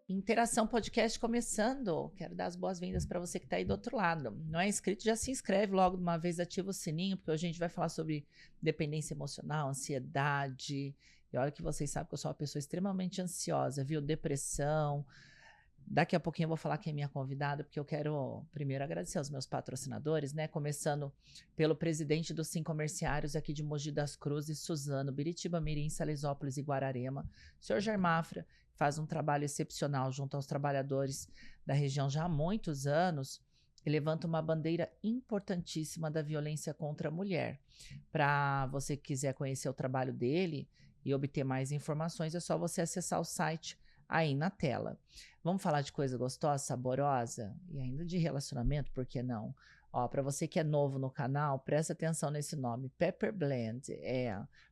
Interação Podcast começando. Quero dar as boas-vindas para você que está aí do outro lado. Não é inscrito? Já se inscreve logo de uma vez, ativa o sininho, porque hoje a gente vai falar sobre dependência emocional, ansiedade. E olha que vocês sabem que eu sou uma pessoa extremamente ansiosa, viu? Depressão. Daqui a pouquinho eu vou falar quem é minha convidada, porque eu quero primeiro agradecer aos meus patrocinadores, né? Começando pelo presidente dos Sim Comerciários aqui de Mogi das Cruzes, Suzano, Biritiba, Mirim, Salesópolis e Guararema. O senhor Jair Mafra faz um trabalho excepcional junto aos trabalhadores da região já há muitos anos e levanta uma bandeira importantíssima da violência contra a mulher. Para você que quiser conhecer o trabalho dele e obter mais informações, é só você acessar o site aí na tela. Vamos falar de coisa gostosa, saborosa e ainda de relacionamento, por que não? Ó, para você que é novo no canal, presta atenção nesse nome, Pepper Blend.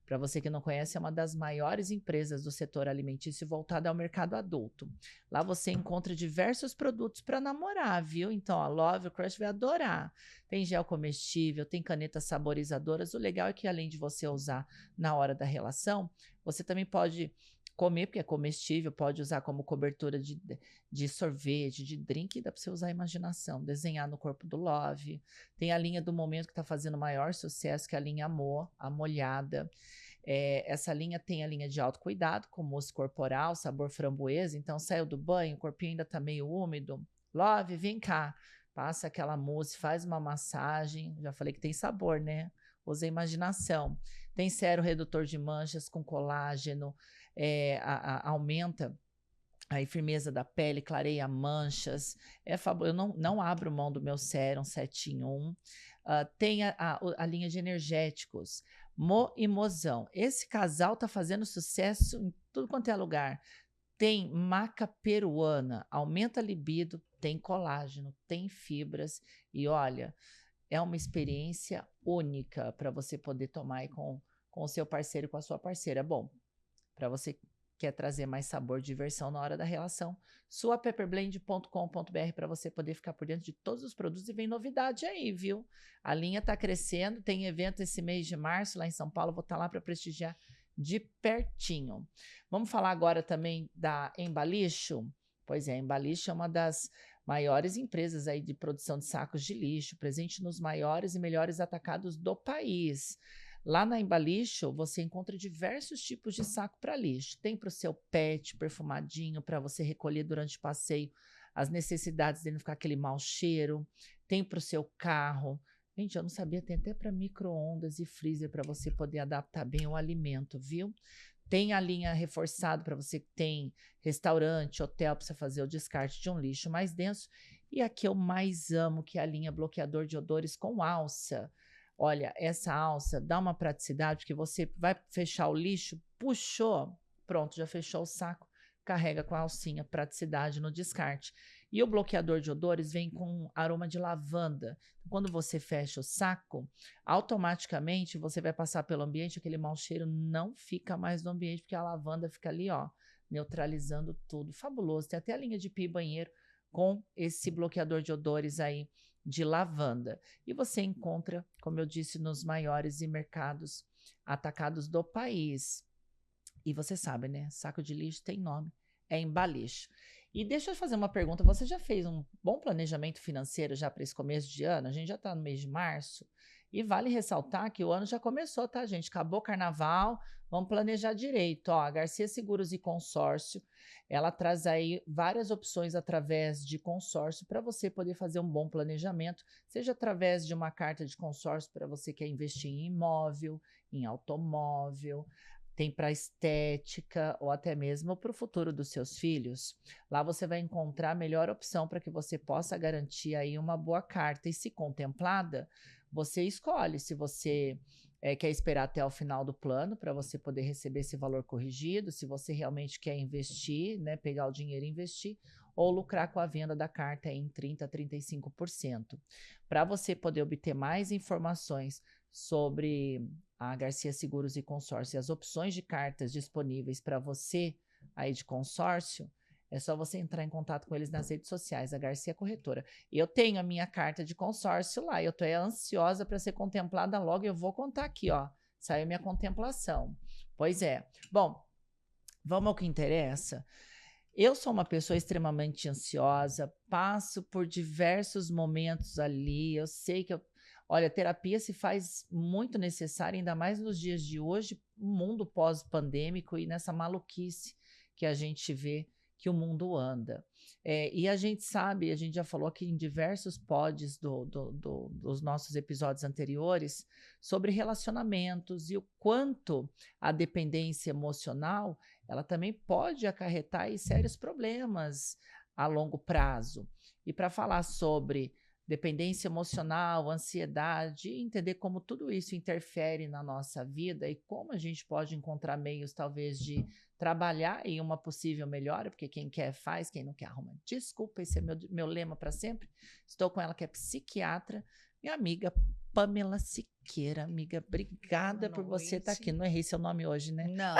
Para você que não conhece, é uma das maiores empresas do setor alimentício voltada ao mercado adulto. Lá você encontra diversos produtos para namorar, viu? Então, a Love, o Crush vai adorar. Tem gel comestível, tem canetas saborizadoras. O legal é que além de você usar na hora da relação, você também pode comer, porque é comestível, pode usar como cobertura de sorvete, de drink, dá para você usar a imaginação, desenhar no corpo do Love. Tem a linha do momento que está fazendo maior sucesso, que é a linha Amor, a molhada. Essa linha tem a linha de autocuidado, com mousse corporal, sabor framboesa, então saiu do banho, o corpinho ainda está meio úmido. Love, vem cá, passa aquela mousse, faz uma massagem, já falei que tem sabor, né? Usa a imaginação. Tem sérum redutor de manchas com colágeno, aumenta a firmeza da pele, clareia manchas. Eu não abro mão do meu sérum 7 em 1. Tem a linha de energéticos, Mo e Mozão. Esse casal tá fazendo sucesso em tudo quanto é lugar. Tem maca peruana, aumenta a libido, tem colágeno, tem fibras e olha, é uma experiência única para você poder tomar aí com o seu parceiro e com a sua parceira. Bom, para você que quer trazer mais sabor e diversão na hora da relação, sua pepperblend.com.br para você poder ficar por dentro de todos os produtos e vem novidade aí, viu? A linha está crescendo, tem evento esse mês de março lá em São Paulo, vou estar lá para prestigiar de pertinho. Vamos falar agora também da Embalicho? Pois é, a Embalicho é uma das maiores empresas aí de produção de sacos de lixo, presente nos maiores e melhores atacados do país. Lá na Embalicho, você encontra diversos tipos de saco para lixo. Tem para o seu pet, perfumadinho, para você recolher durante o passeio as necessidades dele não ficar aquele mau cheiro. Tem para o seu carro. Gente, eu não sabia, tem até para micro-ondas e freezer para você poder adaptar bem o alimento, viu? Tem a linha reforçada para você que tem restaurante, hotel, para você fazer o descarte de um lixo mais denso. E a que eu mais amo, que é a linha bloqueador de odores com alça. Olha, essa alça dá uma praticidade, porque você vai fechar o lixo, puxou, pronto, já fechou o saco, carrega com a alcinha, praticidade no descarte. E o bloqueador de odores vem com aroma de lavanda. Quando você fecha o saco, automaticamente você vai passar pelo ambiente, aquele mau cheiro não fica mais no ambiente, porque a lavanda fica ali, ó, neutralizando tudo. Fabuloso. Tem até a linha de pia e banheiro com esse bloqueador de odores aí de lavanda. E você encontra, como eu disse, nos maiores mercados atacados do país. E você sabe, né? Saco de lixo tem nome. é em Balixo. E deixa eu fazer uma pergunta, você já fez um bom planejamento financeiro já para esse começo de ano? A gente já está no mês de março e vale ressaltar que o ano já começou, tá, gente? Acabou o carnaval, vamos planejar direito. Ó, a Garcia Seguros e Consórcio, ela traz aí várias opções através de consórcio para você poder fazer um bom planejamento, seja através de uma carta de consórcio para você que quer investir em imóvel, em automóvel, tem para estética ou até mesmo para o futuro dos seus filhos. Lá você vai encontrar a melhor opção para que você possa garantir aí uma boa carta. E se contemplada, você escolhe se você quer esperar até o final do plano para você poder receber esse valor corrigido, se você realmente quer investir, né, pegar o dinheiro e investir, ou lucrar com a venda da carta em 30% a 35%. Para você poder obter mais informações sobre a Garcia Seguros e Consórcio e as opções de cartas disponíveis para você aí de consórcio, é só você entrar em contato com eles nas redes sociais, a Garcia Corretora. Eu tenho a minha carta de consórcio lá, eu estou ansiosa para ser contemplada logo, eu vou contar aqui, ó, saiu minha contemplação. Pois é. Bom, vamos ao que interessa. Eu sou uma pessoa extremamente ansiosa, passo por diversos momentos ali, eu sei que olha, a terapia se faz muito necessária, ainda mais nos dias de hoje, um mundo pós-pandêmico e nessa maluquice que a gente vê que o mundo anda. E a gente sabe, a gente já falou aqui em diversos pods dos nossos episódios anteriores sobre relacionamentos e o quanto a dependência emocional ela também pode acarretar aí sérios problemas a longo prazo. E para falar sobre dependência emocional, ansiedade, entender como tudo isso interfere na nossa vida e como a gente pode encontrar meios, talvez, de trabalhar em uma possível melhora, porque quem quer faz, quem não quer arruma. Desculpa, esse é meu lema para sempre. Estou com ela, que é psiquiatra, minha amiga Pamela Siqueira. Amiga, obrigada por você estar aqui. Não errei seu nome hoje, né? Não.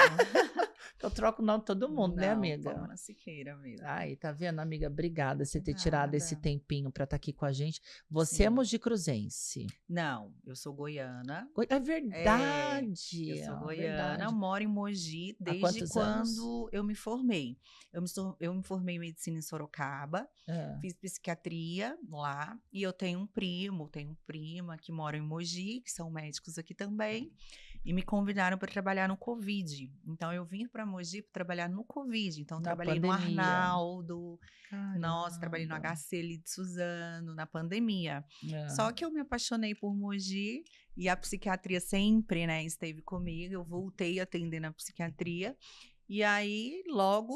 Eu troco o nome de todo mundo, né, amiga? Pamela Siqueira mesmo. Ai, tá vendo, amiga? Obrigada por você ter tirado esse tempinho para estar aqui com a gente. Você Sim. é mojicruzense? Não, eu sou goiana. É verdade. Eu sou goiana, moro em Mogi desde quando eu me formei. Eu me formei em medicina em Sorocaba, fiz psiquiatria lá, e eu tenho prima que mora em Mogi, que são médicos aqui também, e me convidaram para trabalhar no Covid. Então, eu vim para Mogi para trabalhar no Covid. Então, trabalhei no Arnaldo, trabalhei no HC ali de Suzano, na pandemia. Só que eu me apaixonei por Mogi e a psiquiatria sempre, né, esteve comigo. Eu voltei a atender na psiquiatria. E aí, logo,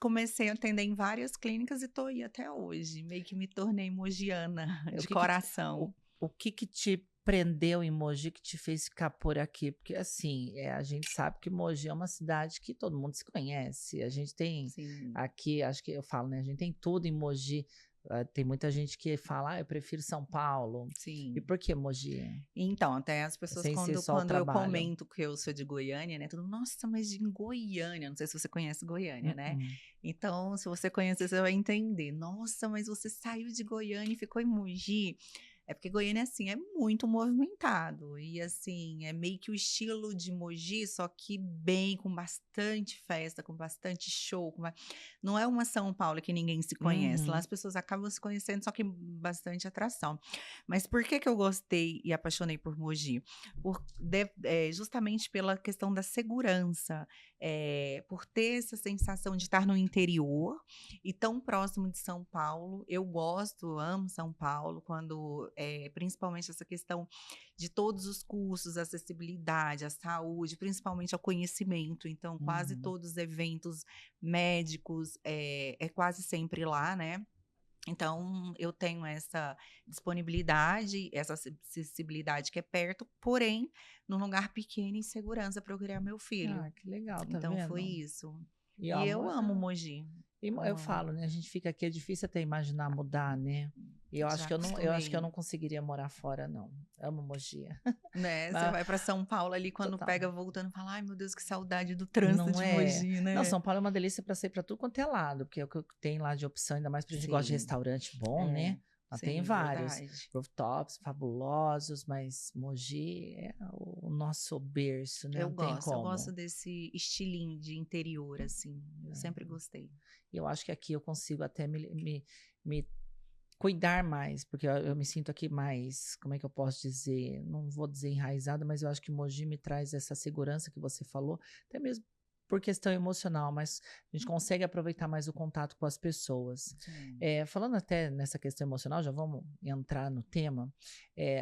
comecei a atender em várias clínicas e tô aí até hoje. Meio que me tornei mogiana de coração. O que te prendeu em Mogi, que te fez ficar por aqui? Porque, assim, a gente sabe que Mogi é uma cidade que todo mundo se conhece. A gente tem aqui, acho que eu falo, né? A gente tem tudo em Mogi. Tem muita gente que fala, eu prefiro São Paulo. Sim. E por que Mogi? Então, até as pessoas, quando eu comento que eu sou de Goiânia, né? Tudo, nossa, mas de Goiânia. Não sei se você conhece Goiânia, né? Então, se você conhece, você vai entender. Nossa, mas você saiu de Goiânia e ficou em Mogi. É porque Goiânia, assim, é muito movimentado. E, assim, é meio que o estilo de Mogi, só que bem, com bastante festa, com bastante show. Não é uma São Paulo que ninguém se conhece. Lá as pessoas acabam se conhecendo, só que bastante atração. Mas por que eu gostei e apaixonei por Mogi? Justamente pela questão da segurança. Por ter essa sensação de estar no interior e tão próximo de São Paulo. Eu amo São Paulo, principalmente essa questão de todos os cursos, a acessibilidade, a saúde, principalmente ao conhecimento. Então, quase todos os eventos médicos é quase sempre lá, né? Então, eu tenho essa disponibilidade, essa acessibilidade que é perto, porém, num lugar pequeno e segurança para eu criar meu filho. Ah, que legal, tá então, vendo? foi isso. E eu amo Mogi. Eu falo, né? A gente fica aqui, é difícil até imaginar mudar, né? E eu acho que eu não conseguiria morar fora, não. Amo Mogi. Né? Você vai para São Paulo ali, quando pega voltando, fala, ai meu Deus, que saudade do trânsito de Mogi, né? Não, São Paulo é uma delícia para sair para tudo quanto é lado, porque é o que tem lá de opção, ainda mais pra gente que gosta de restaurante bom, né? Tem vários rooftops fabulosos, mas Mogi é o nosso berço, né? Eu gosto desse estilinho de interior, assim. Eu sempre gostei. Eu acho que aqui eu consigo até me cuidar mais, porque eu me sinto aqui mais, como é que eu posso dizer? Não vou dizer enraizada, mas eu acho que Mogi me traz essa segurança que você falou, até mesmo por questão emocional, mas a gente consegue aproveitar mais o contato com as pessoas. Falando até nessa questão emocional, já vamos entrar no tema,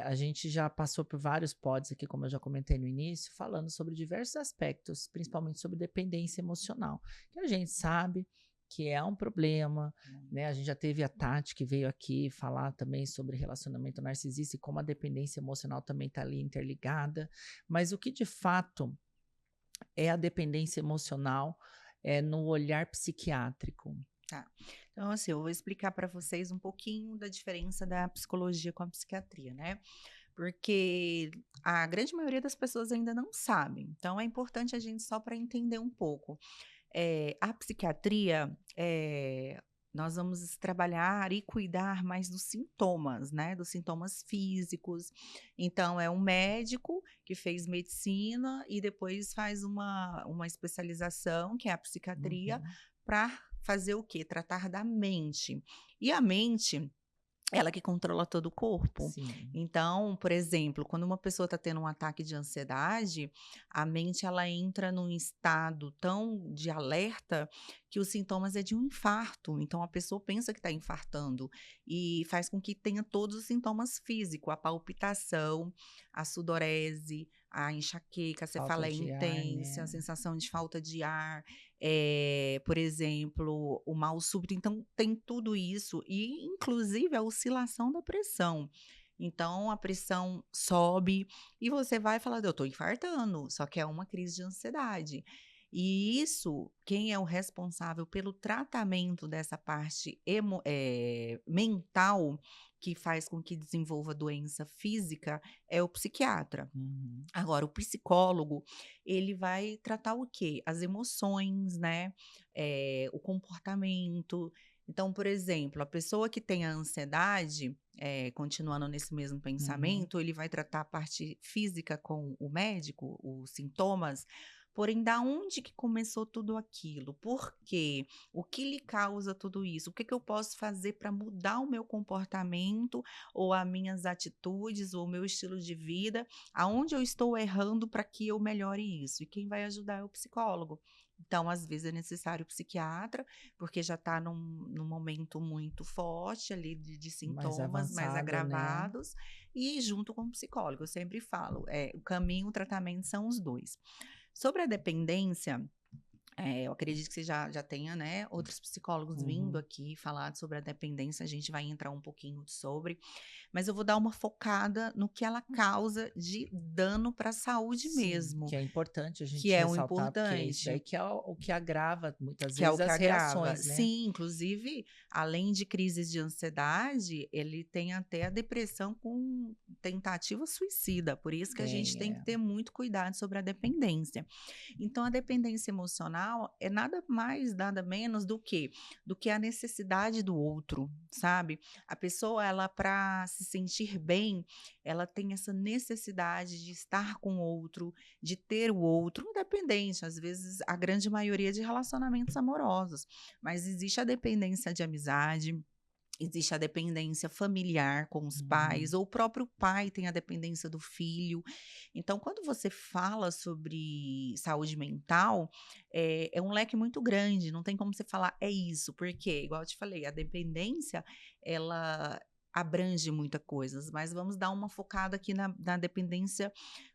a gente já passou por vários pods aqui, como eu já comentei no início, falando sobre diversos aspectos, principalmente sobre dependência emocional, que a gente sabe que é um problema, né? A gente já teve a Tati que veio aqui falar também sobre relacionamento narcisista e como a dependência emocional também está ali interligada, mas o que de fato é a dependência emocional no olhar psiquiátrico? Tá. Então, assim, eu vou explicar para vocês um pouquinho da diferença da psicologia com a psiquiatria, né? Porque a grande maioria das pessoas ainda não sabe. Então, é importante a gente só para entender um pouco. A psiquiatria, nós vamos trabalhar e cuidar mais dos sintomas, né? Dos sintomas físicos. Então, é um médico que fez medicina e depois faz uma especialização, que é a psiquiatria, para fazer o quê? Tratar da mente. E a mente, ela que controla todo o corpo. Sim. Então, por exemplo, quando uma pessoa está tendo um ataque de ansiedade, a mente ela entra num estado tão de alerta que os sintomas é de um infarto. Então, a pessoa pensa que está infartando e faz com que tenha todos os sintomas físicos, a palpitação, a sudorese, a enxaqueca, a cefaleia intensa, a sensação de falta de ar, por exemplo, o mal súbito. Então, tem tudo isso e, inclusive, a oscilação da pressão. Então, a pressão sobe e você vai falar, eu estou infartando, só que é uma crise de ansiedade. E isso, quem é o responsável pelo tratamento dessa parte mental, que faz com que desenvolva doença física, é o psiquiatra. Agora, o psicólogo, ele vai tratar o quê? As emoções, né? O comportamento. Então, por exemplo, a pessoa que tem a ansiedade, continuando nesse mesmo pensamento, ele vai tratar a parte física com o médico, os sintomas. Porém, da onde que começou tudo aquilo? Por quê? O que lhe causa tudo isso? O que eu posso fazer para mudar o meu comportamento, ou as minhas atitudes, ou o meu estilo de vida? Aonde eu estou errando para que eu melhore isso? E quem vai ajudar é o psicólogo. Então, às vezes é necessário o psiquiatra, porque já está num momento muito forte ali de sintomas mais agravados, né? E junto com o psicólogo, eu sempre falo, o caminho, o tratamento são os dois. Sobre a dependência, eu acredito que você já tenha, né, outros psicólogos vindo aqui falar sobre a dependência, a gente vai entrar um pouquinho sobre, mas eu vou dar uma focada no que ela causa de dano para a saúde mesmo. Que é importante a gente que é ressaltar, o importante. Porque isso daí que é o que agrava muitas que vezes é o que as agrava. reações, né? Sim, inclusive, além de crises de ansiedade, ele tem até a depressão com tentativa suicida, por isso que a gente tem que ter muito cuidado sobre a dependência. Então, a dependência emocional é nada mais, nada menos do que a necessidade do outro, sabe? A pessoa, ela, para se sentir bem, ela tem essa necessidade de estar com o outro, de ter o outro, independente, às vezes, a grande maioria de relacionamentos amorosos, mas existe a dependência de amizade, existe a dependência familiar com os pais, ou o próprio pai tem a dependência do filho. Então, quando você fala sobre saúde mental, é um leque muito grande, não tem como você falar, é isso, porque, igual eu te falei, a dependência, ela abrange muitas coisas, mas vamos dar uma focada aqui na dependência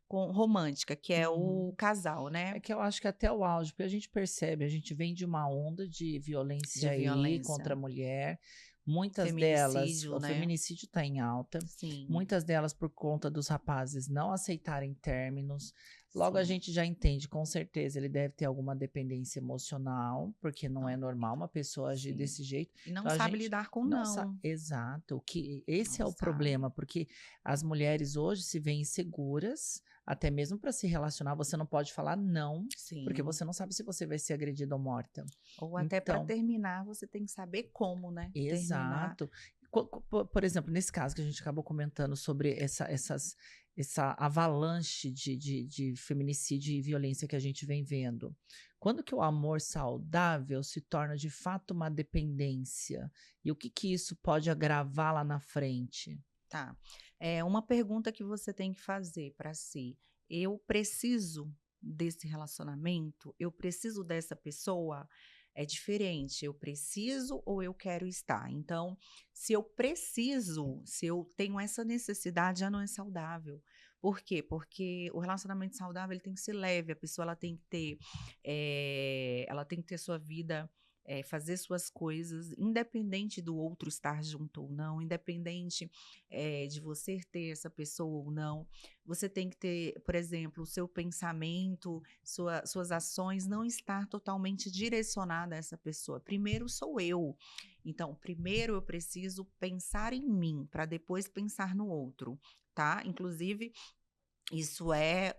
romântica, que é o casal, né? É que eu acho que até o auge, porque a gente percebe, a gente vem de uma onda de violência aí contra a mulher. Muitas delas, né? o feminicídio está em alta. Sim. Muitas delas por conta dos rapazes não aceitarem términos. Logo, a gente já entende, com certeza, ele deve ter alguma dependência emocional, porque não é normal uma pessoa agir desse jeito. E não então, sabe lidar com não. Exato. Esse é o problema, porque as mulheres hoje se veem inseguras, até mesmo para se relacionar, você não pode falar não, porque você não sabe se você vai ser agredida ou morta. Ou até para terminar, você tem que saber como, né? Exato. Terminar. Por exemplo, nesse caso que a gente acabou comentando sobre essa avalanche de feminicídio e violência que a gente vem vendo. Quando que o amor saudável se torna de fato uma dependência? E o que que isso pode agravar lá na frente? Tá. É uma pergunta que você tem que fazer para si. Eu preciso desse relacionamento? Eu preciso dessa pessoa? É diferente. Eu preciso ou eu quero estar? Então, se eu preciso, se eu tenho essa necessidade, já não é saudável. Por quê? Porque o relacionamento saudável ele tem que ser leve. A pessoa ela tem que ter sua vida fazer suas coisas, independente do outro estar junto ou não, independente de você ter essa pessoa ou não. Você tem que ter, por exemplo, o seu pensamento, suas ações não estar totalmente direcionada a essa pessoa. Primeiro sou eu. Então, primeiro eu preciso pensar em mim, para depois pensar no outro, tá? Inclusive, isso é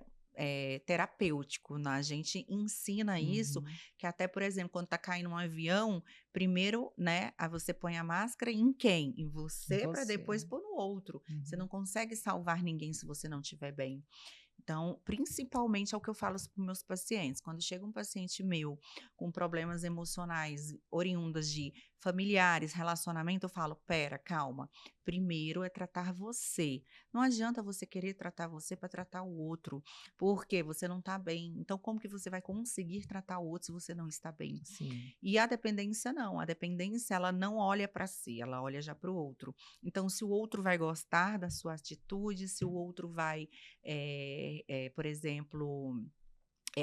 terapêutico, né, a gente ensina isso, Uhum. que até, por exemplo, quando tá caindo um avião, primeiro, né, aí você põe a máscara em quem? Em Em você, para você. depois pôr no outro. Você Uhum. não consegue salvar ninguém se você não estiver bem. Então, principalmente é o que eu falo para meus pacientes. Quando chega um paciente meu com problemas emocionais oriundas de familiares, relacionamento, eu falo: pera, calma. Primeiro é tratar você. Não adianta você querer tratar você para tratar o outro, porque você não está bem. Então, como que você vai conseguir tratar o outro se você não está bem? Sim. E a dependência não. A dependência ela não olha para si, ela olha já para o outro. Então, se o outro vai gostar da sua atitude, se o outro vai por exemplo,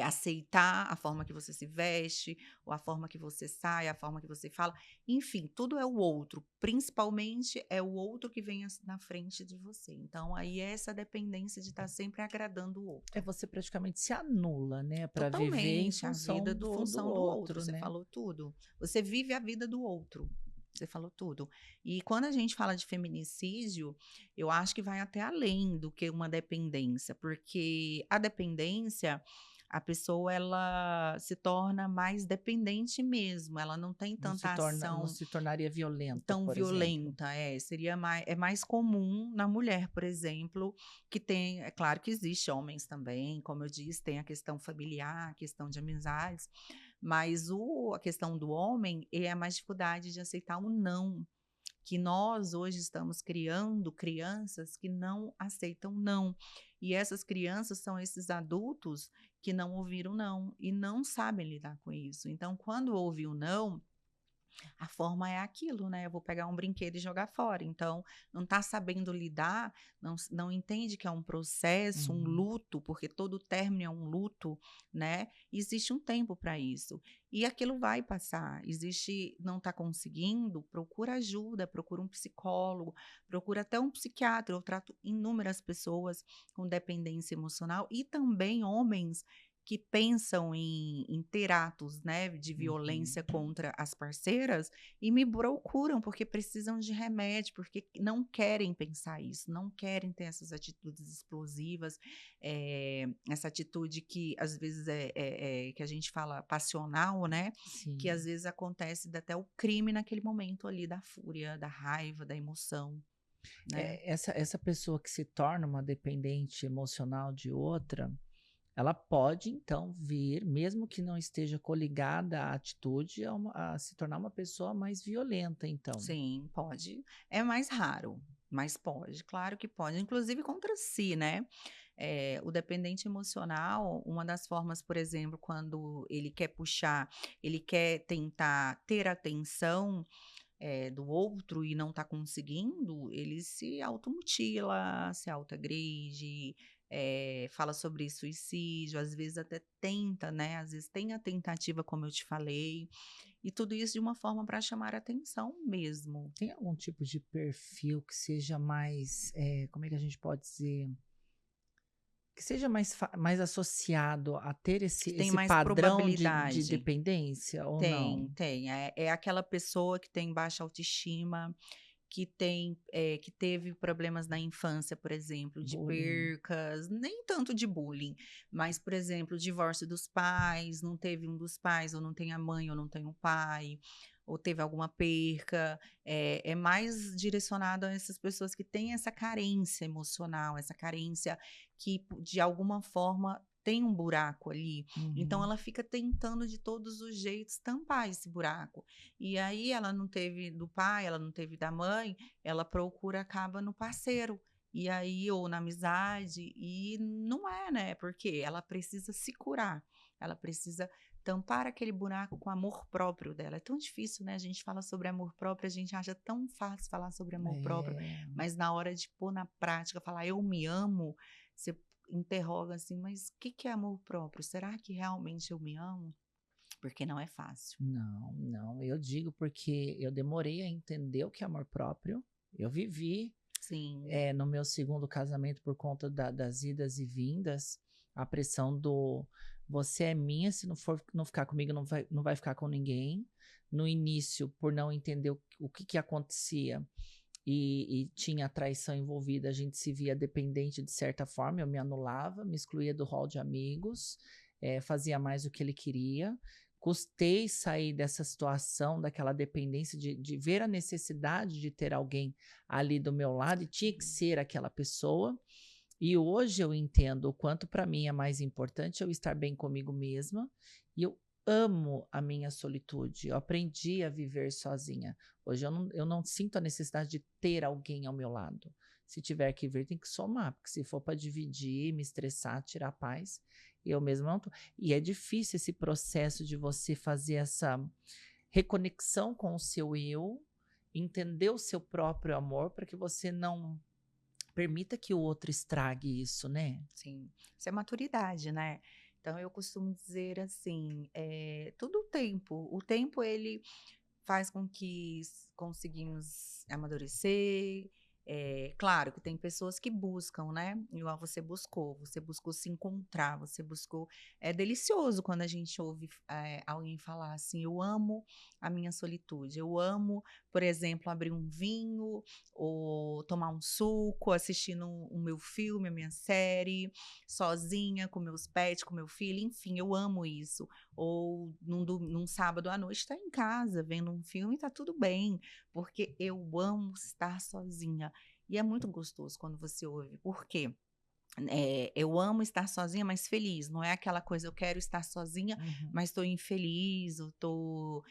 aceitar a forma que você se veste, ou a forma que você sai, a forma que você fala, enfim, tudo é o outro, principalmente é o outro que vem na frente de você. Então, aí é essa dependência de estar sempre agradando o É, outro. você praticamente se anula, né, para viver em Totalmente, a vida função do do função do outro, outro, você né? falou tudo. Você vive a vida do outro. Você falou tudo. E quando a gente fala de feminicídio, eu acho que vai até além do que uma dependência, porque a dependência, a pessoa ela se torna mais dependente mesmo, ela não tem tanta Não ação se tornaria violenta, tão por exemplo. violenta, é mais comum na mulher, por exemplo, que tem é claro que existe homens também, como eu disse, tem a questão familiar, a questão de amizades, mas a questão do homem é a mais dificuldade de aceitar o não, que nós hoje estamos criando crianças que não aceitam não. E essas crianças são esses adultos que não ouviram não e não sabem lidar com isso. Então, quando ouve o não, a forma é aquilo, né, eu vou pegar um brinquedo e jogar fora, então não está sabendo lidar, não entende que é um processo, um Uhum. luto, porque todo término é um luto, né, existe um tempo para isso. E aquilo vai passar, existe não está conseguindo, procura ajuda, procura um psicólogo, procura até um psiquiatra, eu trato inúmeras pessoas com dependência emocional e também homens que pensam em ter atos, né, de Uhum. violência contra as parceiras e me procuram porque precisam de remédio, porque não querem pensar isso, não querem ter essas atitudes explosivas, essa atitude que às vezes que a gente fala passional, né, que às Sim. vezes acontece até o crime naquele momento ali da fúria, da raiva, da emoção, né. Essa pessoa que se torna uma dependente emocional de outra, ela pode então vir, mesmo que não esteja coligada à atitude, a se tornar uma pessoa mais violenta, então. Sim, pode. É mais raro, mas pode, claro que pode, inclusive contra si, né. O dependente emocional, uma das formas, por exemplo, quando ele quer puxar, ele quer tentar ter atenção, do outro e não está conseguindo, ele se automutila, se autoagride, fala sobre suicídio, às vezes até tenta, né, às vezes tem a tentativa, como eu te falei, e tudo isso de uma forma para chamar atenção mesmo. Tem algum tipo de perfil que seja mais, como é que a gente pode dizer? Que seja mais associado a ter esse Que tem esse mais padrão de probabilidade. dependência ou não? Tem. É aquela pessoa que tem baixa autoestima, que teve problemas na infância, por exemplo, de Bullying. percas, nem tanto de bullying, mas, por exemplo, o divórcio dos pais, não teve um dos pais, ou não tem a mãe, ou não tem o pai, ou teve alguma perca, é mais direcionado a essas pessoas que têm essa carência emocional, essa carência que, de alguma forma, tem um buraco ali. Então, ela fica tentando de todos os jeitos tampar esse buraco. E aí, ela não teve do pai, ela não teve da mãe, ela procura, acaba no parceiro. E aí, ou na amizade, e não é, né? Porque ela precisa se curar, ela precisa tampar aquele buraco com amor próprio dela. É tão difícil, né? A gente fala sobre amor próprio, a gente acha tão fácil falar sobre amor próprio, mas na hora de pôr na prática, falar eu me amo, você interroga assim, mas o que é amor próprio? Será que realmente eu me amo? Porque não é fácil. Não, eu digo porque eu demorei a entender o que é amor próprio, eu vivi. Sim. No meu segundo casamento, por conta das idas e vindas, a pressão do você é minha, se não ficar comigo, não vai ficar com ninguém. No início, por não entender o que acontecia e tinha traição envolvida, a gente se via dependente de certa forma, eu me anulava, me excluía do hall de amigos, fazia mais o que ele queria. Custei sair dessa situação, daquela dependência de ver a necessidade de ter alguém ali do meu lado e tinha que ser aquela pessoa. E hoje eu entendo o quanto para mim é mais importante eu estar bem comigo mesma e eu amo a minha solitude. Eu aprendi a viver sozinha. Hoje eu não sinto a necessidade de ter alguém ao meu lado. Se tiver que vir, tem que somar, porque se for para dividir, me estressar, tirar a paz, eu mesma não tô. E é difícil esse processo de você fazer essa reconexão com o seu eu, entender o seu próprio amor, para que você não permita que o outro estrague isso, né? Sim, isso é maturidade, né? Então eu costumo dizer assim, tudo o tempo ele faz com que conseguimos amadurecer. Claro que tem pessoas que buscam, né? Igual você buscou se encontrar, você buscou. É delicioso quando a gente ouve alguém falar assim: eu amo a minha solitude, eu amo, por exemplo, abrir um vinho, ou tomar um suco, assistindo o meu filme, a minha série, sozinha, com meus pets, com meu filho, enfim, eu amo isso. Ou num sábado à noite estar em casa vendo um filme e tá tudo bem, porque eu amo estar sozinha. E é muito gostoso quando você ouve, por quê? Eu amo estar sozinha, mas feliz. Não é aquela coisa, eu quero estar sozinha, mas estou infeliz, ou estou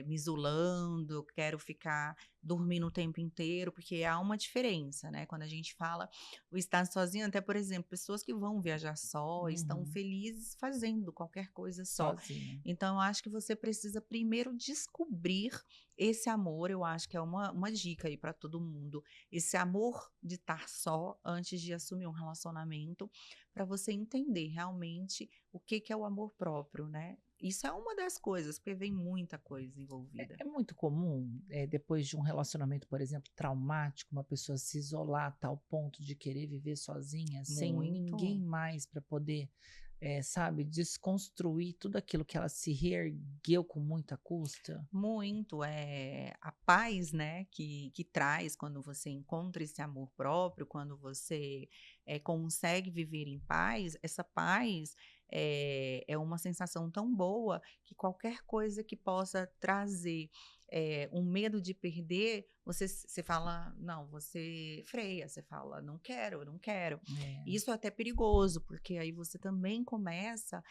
me isolando, eu quero ficar dormindo o tempo inteiro, porque há uma diferença, né? Quando a gente fala o estar sozinho, até, por exemplo, pessoas que vão viajar só, estão felizes fazendo qualquer coisa só. Sozinha. Então, eu acho que você precisa primeiro descobrir esse amor, eu acho que é uma dica aí para todo mundo. Esse amor de estar só antes de assumir um relacionamento, para você entender realmente o que é o amor próprio, né? Isso é uma das coisas, porque vem muita coisa envolvida. É muito comum, depois de um relacionamento, por exemplo, traumático, uma pessoa se isolar a tal ponto de querer viver sozinha, sem ninguém mais para poder, sabe, desconstruir tudo aquilo que ela se reergueu com muita custa? Muito, a paz, né, que traz quando você encontra esse amor próprio, quando você consegue viver em paz, essa paz é uma sensação tão boa que qualquer coisa que possa trazer um medo de perder, você fala, não, você freia, você fala, não quero, eu não quero. Isso é até perigoso, porque aí você também começa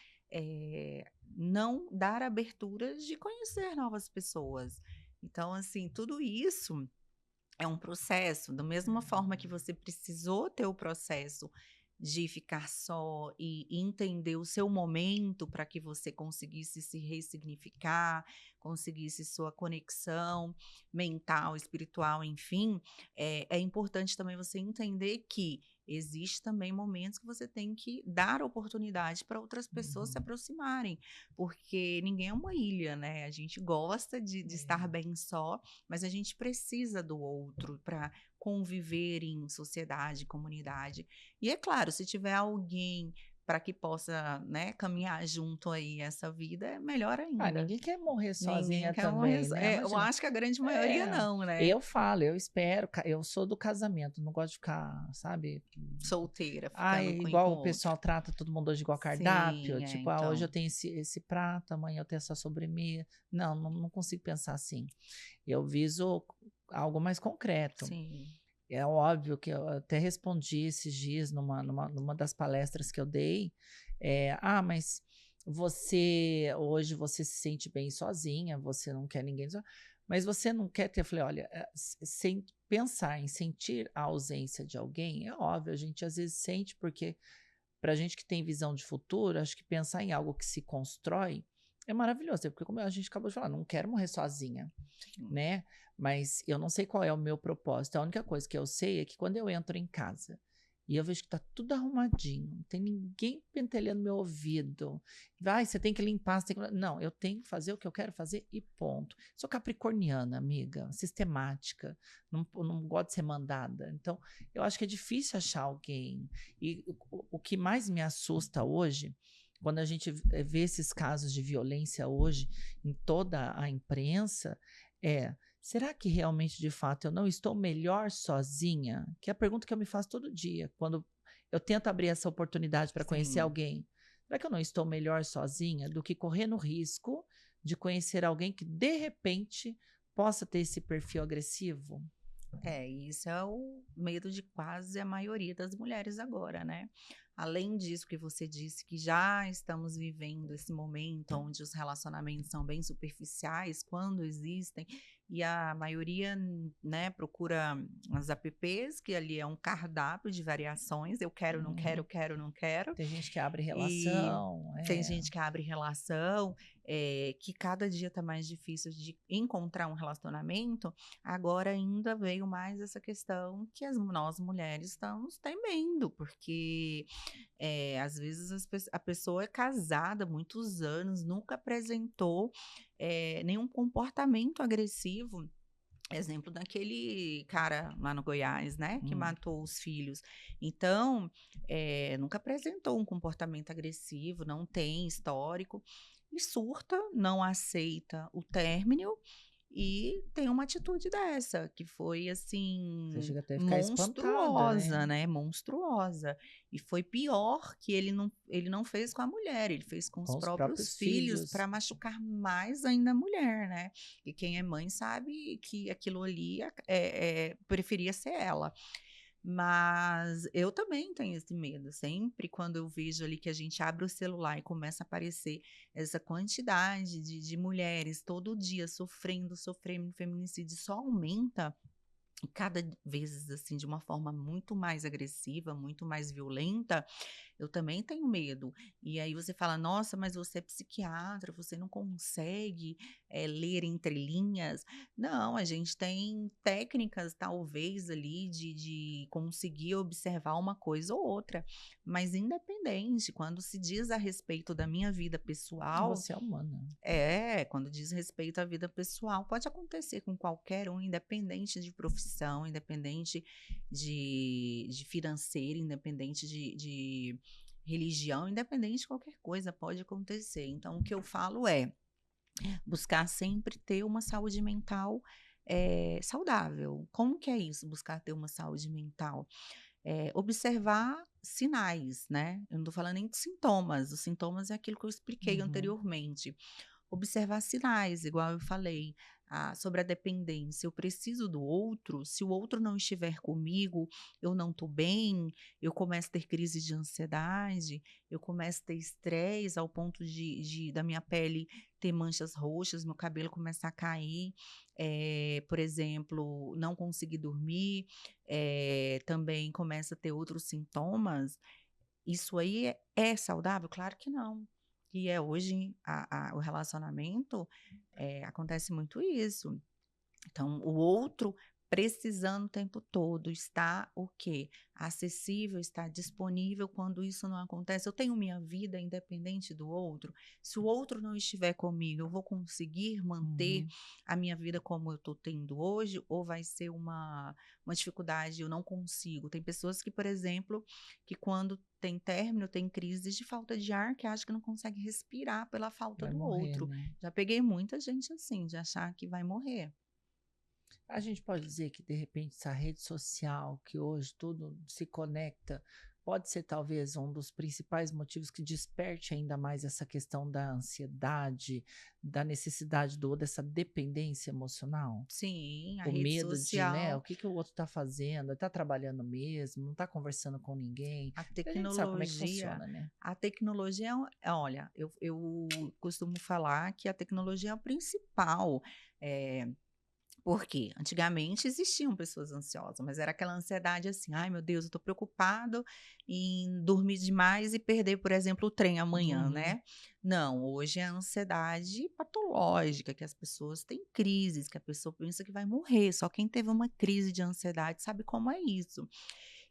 não dar aberturas de conhecer novas pessoas. Então, assim, tudo isso é um processo, da mesma forma que você precisou ter o processo de ficar só e entender o seu momento para que você conseguisse se ressignificar, conseguisse sua conexão mental, espiritual, enfim, é importante também você entender que existe também momentos que você tem que dar oportunidade para outras pessoas se aproximarem, porque ninguém é uma ilha, né? A gente gosta de estar bem só, mas a gente precisa do outro para conviver em sociedade, comunidade. E é claro, se tiver alguém para que possa, né, caminhar junto aí essa vida, é melhor ainda. Ninguém quer morrer Ninguém sozinha quer também, morrer. né? Eu Imagina. acho que a grande maioria não, né? Eu falo, eu espero, eu sou do casamento, não gosto de ficar, sabe? Solteira, ficando com um e com Igual o o outro. pessoal trata todo mundo hoje igual cardápio, Sim, tipo, hoje eu tenho esse prato, amanhã eu tenho essa sobremesa. Não consigo pensar assim. Eu viso algo mais concreto. Sim. É óbvio que eu até respondi esses dias numa das palestras que eu dei, mas hoje você se sente bem sozinha, você não quer ninguém, mas você não quer ter, eu falei, olha, sem pensar em sentir a ausência de alguém, é óbvio, a gente às vezes sente, porque para gente que tem visão de futuro, acho que pensar em algo que se constrói é maravilhoso, porque como a gente acabou de falar, não quero morrer sozinha, né? Mas eu não sei qual é o meu propósito. A única coisa que eu sei é que quando eu entro em casa e eu vejo que tá tudo arrumadinho, não tem ninguém pentelhando meu ouvido. Você tem que limpar, você tem que... Não, eu tenho que fazer o que eu quero fazer e ponto. Sou capricorniana, amiga, sistemática, não gosto de ser mandada. Então, eu acho que é difícil achar alguém. E o que mais me assusta hoje, quando a gente vê esses casos de violência hoje em toda a imprensa, será que realmente, de fato, eu não estou melhor sozinha? Que é a pergunta que eu me faço todo dia, quando eu tento abrir essa oportunidade para conhecer alguém. Será que eu não estou melhor sozinha do que correr no risco de conhecer alguém que, de repente, possa ter esse perfil agressivo? Isso é o medo de quase a maioria das mulheres agora, né? Além disso que você disse, que já estamos vivendo esse momento onde os relacionamentos são bem superficiais, quando existem, e a maioria, né, procura as apps, que ali é um cardápio de variações, eu quero, não quero, quero, não quero. Tem gente que abre E relação. tem gente que abre relação, que cada dia está mais difícil de encontrar um relacionamento. Agora ainda veio mais essa questão que nós mulheres estamos temendo, porque às vezes a pessoa é casada há muitos anos, nunca apresentou nenhum comportamento agressivo. Exemplo daquele cara lá no Goiás, né, que matou os filhos. Então, nunca apresentou um comportamento agressivo, não tem histórico, e surta, não aceita o término e tem uma atitude dessa, que foi assim, Você chega até a ficar espantada, monstruosa, né? Monstruosa. E foi pior que ele não fez com a mulher, ele fez com os próprios filhos para machucar mais ainda a mulher, né? E quem é mãe sabe que aquilo ali preferia ser ela. Mas eu também tenho esse medo. Sempre quando eu vejo ali que a gente abre o celular e começa a aparecer essa quantidade de mulheres todo dia sofrendo feminicídio, só aumenta. E cada vez assim de uma forma muito mais agressiva, muito mais violenta, eu também tenho medo. E aí você fala, nossa, mas você é psiquiatra, você não consegue ler entre linhas. Não, a gente tem técnicas, talvez, ali, de conseguir observar uma coisa ou outra. Mas independente, quando se diz a respeito da minha vida pessoal. Você é humana. Quando diz respeito à vida pessoal, pode acontecer com qualquer um, independente de profissão, independente de financeiro, independente de religião, independente de qualquer coisa, pode acontecer. Então, o que eu falo é buscar sempre ter uma saúde mental saudável. Como que é isso, buscar ter uma saúde mental? Observar sinais, né? Eu não estou falando nem de sintomas, os sintomas é aquilo que eu expliquei anteriormente. Observar sinais, igual eu falei, sobre a dependência. Eu preciso do outro, se o outro não estiver comigo, eu não estou bem, eu começo a ter crise de ansiedade, eu começo a ter estresse ao ponto da minha pele ter manchas roxas, meu cabelo começar a cair, por exemplo, não conseguir dormir, também começa a ter outros sintomas. Isso aí é saudável? Claro que não. E hoje o relacionamento acontece muito isso. Então, o outro precisando o tempo todo, está o quê? Acessível, está disponível quando isso não acontece. Eu tenho minha vida independente do outro. Se o outro não estiver comigo, eu vou conseguir manter a minha vida como eu estou tendo hoje, ou vai ser uma dificuldade, eu não consigo. Tem pessoas que, por exemplo, que quando tem término, tem crises de falta de ar, que acham que não consegue respirar pela falta do outro. Né? Já peguei muita gente assim, de achar que vai morrer. A gente pode dizer que, de repente, essa rede social, que hoje tudo se conecta, pode ser talvez um dos principais motivos que desperte ainda mais essa questão da ansiedade, da necessidade dessa dependência emocional? Sim, a o rede medo social. De, né, o que o outro está fazendo, está trabalhando mesmo, não está conversando com ninguém. A tecnologia, a gente sabe como é que funciona, né? A tecnologia, olha, eu costumo falar que a tecnologia é a principal. Porque antigamente existiam pessoas ansiosas, mas era aquela ansiedade assim, ai meu Deus, eu tô preocupado em dormir demais e perder, por exemplo, o trem amanhã, né? Não, hoje é a ansiedade patológica, que as pessoas têm crises, que a pessoa pensa que vai morrer. Só quem teve uma crise de ansiedade sabe como é isso.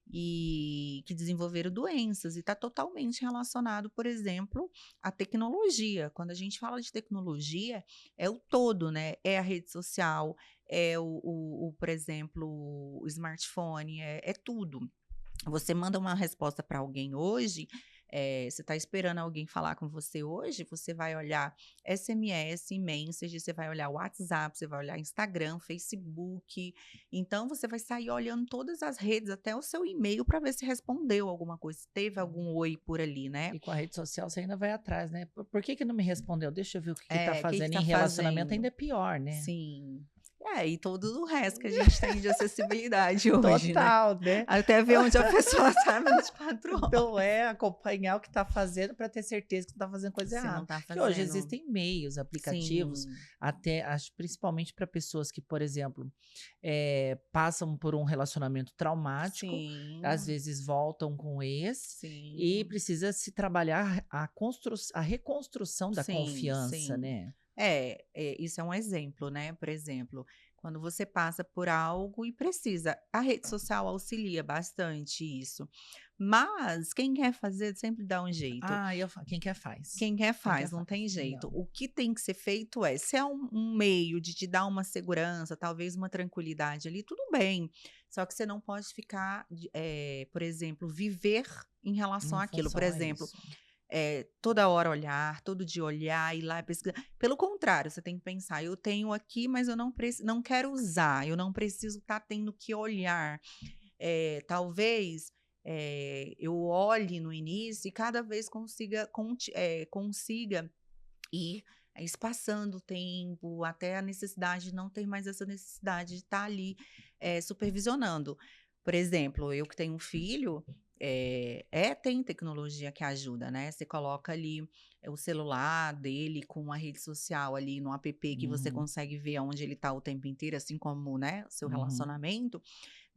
E que desenvolveram doenças, e está totalmente relacionado, por exemplo, à tecnologia. Quando a gente fala de tecnologia, é o todo, né? É a rede social, é por exemplo, o smartphone, é tudo. Você manda uma resposta para alguém hoje, você está esperando alguém falar com você hoje, você vai olhar SMS, Message, você vai olhar WhatsApp, você vai olhar Instagram, Facebook. Então, você vai sair olhando todas as redes, até o seu e-mail, para ver se respondeu alguma coisa, se teve algum oi por ali, né? E com a rede social você ainda vai atrás, né? Por que não me respondeu? Deixa eu ver o que tá fazendo. Que tá em relacionamento fazendo? ainda é pior, né? Sim. E todo o resto que a gente tem de acessibilidade hoje, Total, né? Até ver onde a pessoa está 24 horas. Então, acompanhar o que está fazendo para ter certeza que não está fazendo coisa errada. Não tá fazendo. Que hoje existem meios, aplicativos, até acho, principalmente para pessoas que, por exemplo, passam por um relacionamento traumático, às vezes voltam com ex, e precisa se trabalhar a reconstrução da confiança, né? Isso é um exemplo, né? Por exemplo, quando você passa por algo e precisa, a rede social auxilia bastante isso. Mas quem quer fazer sempre dá um jeito. Quem quer faz. Quem quer faz, não tem jeito. Não. O que tem que ser feito se é um meio de te dar uma segurança, talvez uma tranquilidade ali, tudo bem. Só que você não pode ficar, por exemplo, viver em relação àquilo. Por exemplo, toda hora olhar, todo dia olhar, ir lá pesquisar. Pelo contrário, você tem que pensar, eu tenho aqui, mas eu não quero usar, eu não preciso estar tendo que olhar. Talvez eu olhe no início e cada vez consiga ir espaçando o tempo, até a necessidade de não ter mais essa necessidade de estar ali supervisionando. Por exemplo, eu que tenho um filho, tem tecnologia que ajuda, né? Você coloca ali o celular dele com a rede social ali no app que você consegue ver onde ele está o tempo inteiro, assim como, né, o seu relacionamento.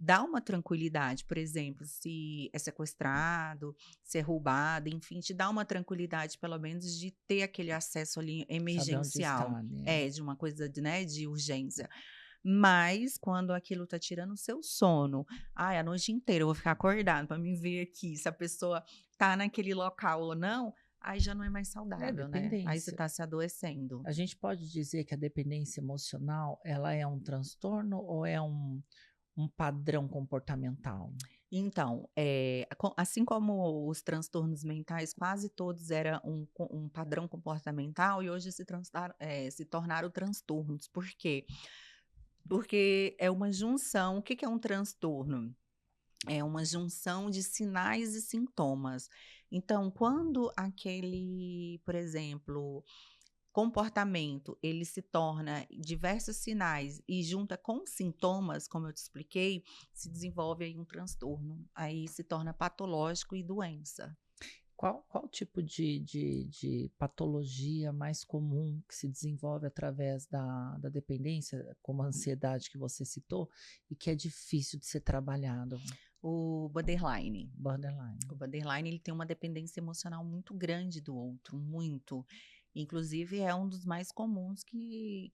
Dá uma tranquilidade, por exemplo, se é sequestrado, se é roubado, enfim, te dá uma tranquilidade, pelo menos, de ter aquele acesso ali emergencial. Saber onde está, né? De uma coisa de urgência. Mas quando aquilo tá tirando o seu sono, a noite inteira eu vou ficar acordado para me ver aqui se a pessoa tá naquele local ou não, aí já não é mais saudável, né? Aí você tá se adoecendo. A gente pode dizer que a dependência emocional, ela é um transtorno ou é um padrão comportamental? Então, assim como os transtornos mentais, quase todos eram um padrão comportamental, e hoje se tornaram transtornos. Por quê? Porque é uma junção. O que é um transtorno? É uma junção de sinais e sintomas. Então, quando aquele, por exemplo, comportamento, ele se torna diversos sinais e junta com sintomas, como eu te expliquei, se desenvolve aí um transtorno. Aí se torna patológico e doença. Qual tipo de patologia mais comum que se desenvolve através da dependência, como a ansiedade que você citou, e que é difícil de ser trabalhado? O borderline. Borderline. O borderline, ele tem uma dependência emocional muito grande do outro, muito. Inclusive, é um dos mais comuns que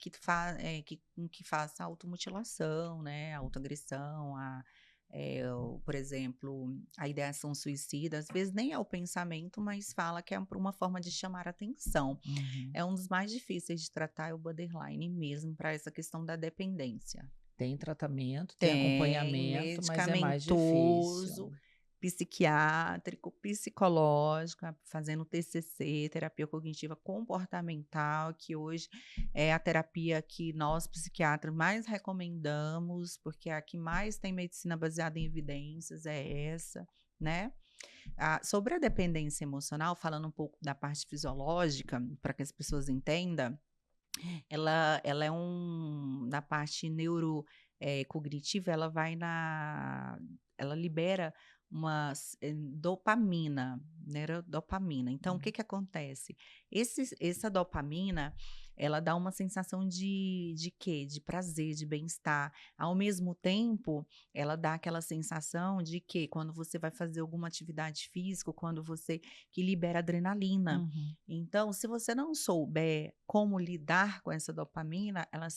faça automutilação, né? Autoagressão, por exemplo, a ideação suicida, às vezes nem é o pensamento, mas fala que é por uma forma de chamar atenção. É um dos mais difíceis de tratar, é o borderline mesmo, para essa questão da dependência. Tem tratamento, tem acompanhamento, mas é mais difícil. Psiquiátrico, psicológico, fazendo TCC, terapia cognitiva comportamental, que hoje é a terapia que nós psiquiatras mais recomendamos, porque a que mais tem medicina baseada em evidências é essa, né? Sobre a dependência emocional, falando um pouco da parte fisiológica, para que as pessoas entendam, ela é da parte cognitiva, ela libera uma dopamina, neurodopamina. Então, o que acontece? Essa dopamina, ela dá uma sensação de quê? De prazer, de bem-estar. Ao mesmo tempo, ela dá aquela sensação de que quando você vai fazer alguma atividade física, que libera adrenalina. Então, se você não souber como lidar com essa dopamina, ela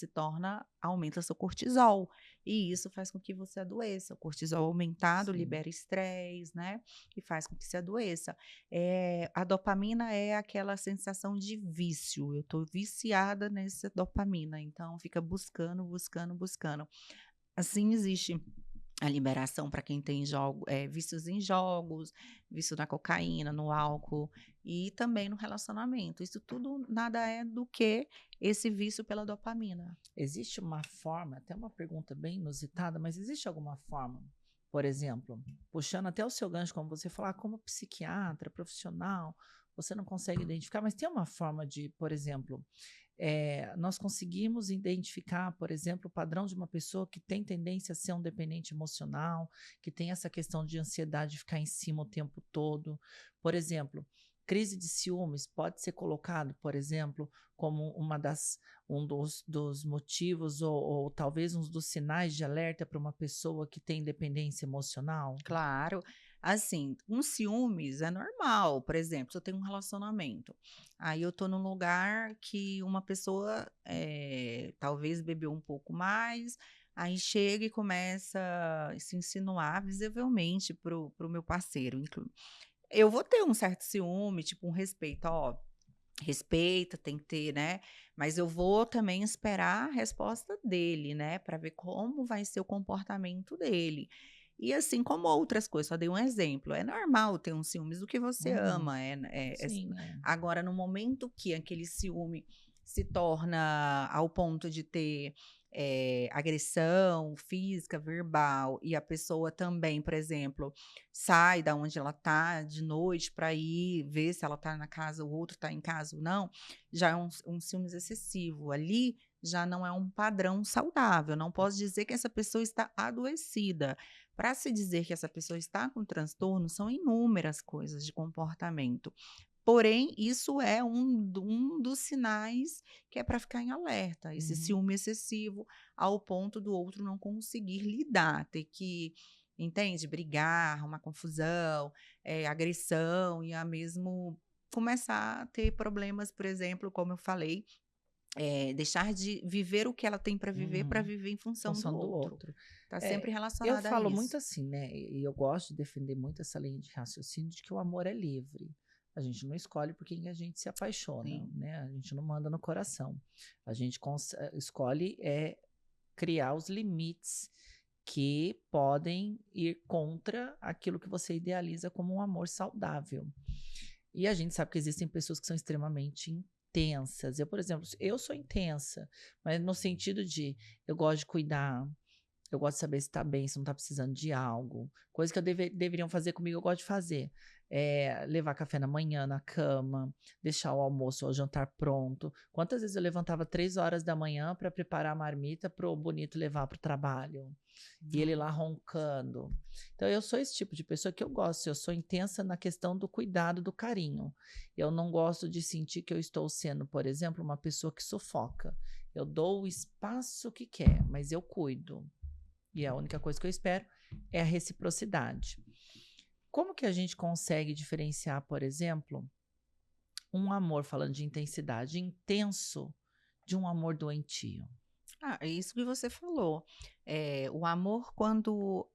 aumenta seu cortisol. E isso faz com que você adoeça. O cortisol aumentado libera estresse, né? E faz com que você adoeça. A dopamina é aquela sensação de vício. Eu estou viciada nessa dopamina. Então, fica buscando. Assim, existe a liberação para quem tem vícios em jogos, vício na cocaína, no álcool e também no relacionamento. Isso tudo nada é do que esse vício pela dopamina. Existe uma forma, até uma pergunta bem inusitada, mas existe alguma forma, por exemplo, puxando até o seu gancho, como você falar, como psiquiatra, profissional, você não consegue identificar, mas tem uma forma de, por exemplo, nós conseguimos identificar, por exemplo, o padrão de uma pessoa que tem tendência a ser um dependente emocional, que tem essa questão de ansiedade de ficar em cima o tempo todo. Por exemplo, crise de ciúmes pode ser colocado, por exemplo, como um dos motivos ou talvez um dos sinais de alerta para uma pessoa que tem dependência emocional? Claro. Assim, ciúmes é normal. Por exemplo, se eu tenho um relacionamento, aí eu tô num lugar que uma pessoa talvez bebeu um pouco mais, aí chega e começa a se insinuar visivelmente pro meu parceiro. Eu vou ter um certo ciúme, tipo um respeito, ó, respeita, tem que ter, né? Mas eu vou também esperar a resposta dele, né? Para ver como vai ser o comportamento dele. E assim como outras coisas, só dei um exemplo. É normal ter um ciúmes do que você ama. Sim, Agora, no momento que aquele ciúme se torna ao ponto de ter agressão física, verbal, e a pessoa também, por exemplo, sai da onde ela está de noite para ir ver se ela está na casa, o outro está em casa ou não, já é um ciúmes excessivo. Ali já não é um padrão saudável. Não posso dizer que essa pessoa está adoecida. Para se dizer que essa pessoa está com transtorno, são inúmeras coisas de comportamento. Porém, isso é um dos sinais que é para ficar em alerta, esse ciúme excessivo, ao ponto do outro não conseguir lidar, ter que, entende, brigar, uma confusão, agressão e a mesmo começar a ter problemas, por exemplo, como eu falei, deixar de viver o que ela tem para viver em função do outro. Está sempre relacionado a isso. Eu falo muito assim, né? E eu gosto de defender muito essa linha de raciocínio de que o amor é livre. A gente não escolhe por quem a gente se apaixona, né? A gente não manda no coração. A gente escolhe criar os limites que podem ir contra aquilo que você idealiza como um amor saudável. E a gente sabe que existem pessoas que são extremamente intensas. Eu, por exemplo, eu sou intensa, mas no sentido de eu gosto de cuidar, eu gosto de saber se está bem, se não está precisando de algo. Coisa que deveriam fazer comigo, eu gosto de fazer. Levar café na manhã na cama, deixar o almoço ou o jantar pronto. Quantas vezes eu levantava 3 horas da manhã para preparar a marmita para o Bonito levar para o trabalho? E ele lá roncando. Então, eu sou esse tipo de pessoa que eu gosto. Eu sou intensa na questão do cuidado, do carinho. Eu não gosto de sentir que eu estou sendo, por exemplo, uma pessoa que sufoca. Eu dou o espaço que quer, mas eu cuido. E a única coisa que eu espero é a reciprocidade. Como que a gente consegue diferenciar, por exemplo, um amor, falando de intensidade, intenso, de um amor doentio? É isso que você falou. O amor quando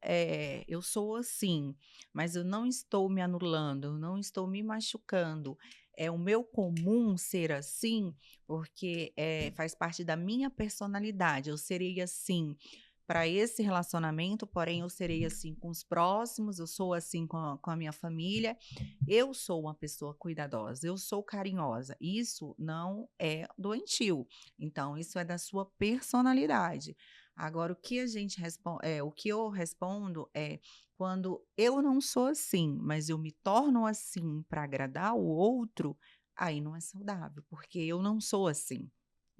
eu sou assim, mas eu não estou me anulando, eu não estou me machucando. É o meu comum ser assim, porque faz parte da minha personalidade. Eu serei assim para esse relacionamento, porém eu serei assim com os próximos, eu sou assim com a minha família. Eu sou uma pessoa cuidadosa, eu sou carinhosa. Isso não é doentio. Então, isso é da sua personalidade. Agora, o que eu respondo é quando eu não sou assim, mas eu me torno assim para agradar o outro, aí não é saudável, porque eu não sou assim.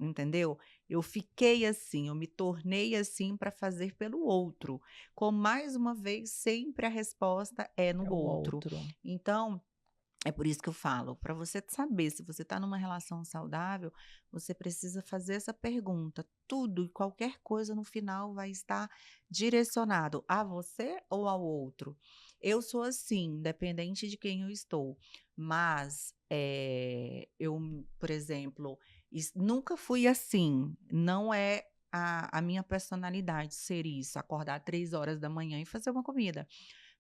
Entendeu? Eu fiquei assim, eu me tornei assim para fazer pelo outro. Com mais uma vez, sempre a resposta é É no o outro. outro. Então, é por isso que eu falo, para você saber se você está numa relação saudável, você precisa fazer essa pergunta. Tudo e qualquer coisa no final vai estar direcionado a você ou ao outro. Eu sou assim, independente de quem eu estou, mas eu, por exemplo, nunca fui assim. Não é a minha personalidade ser isso, acordar 3 horas da manhã e fazer uma comida.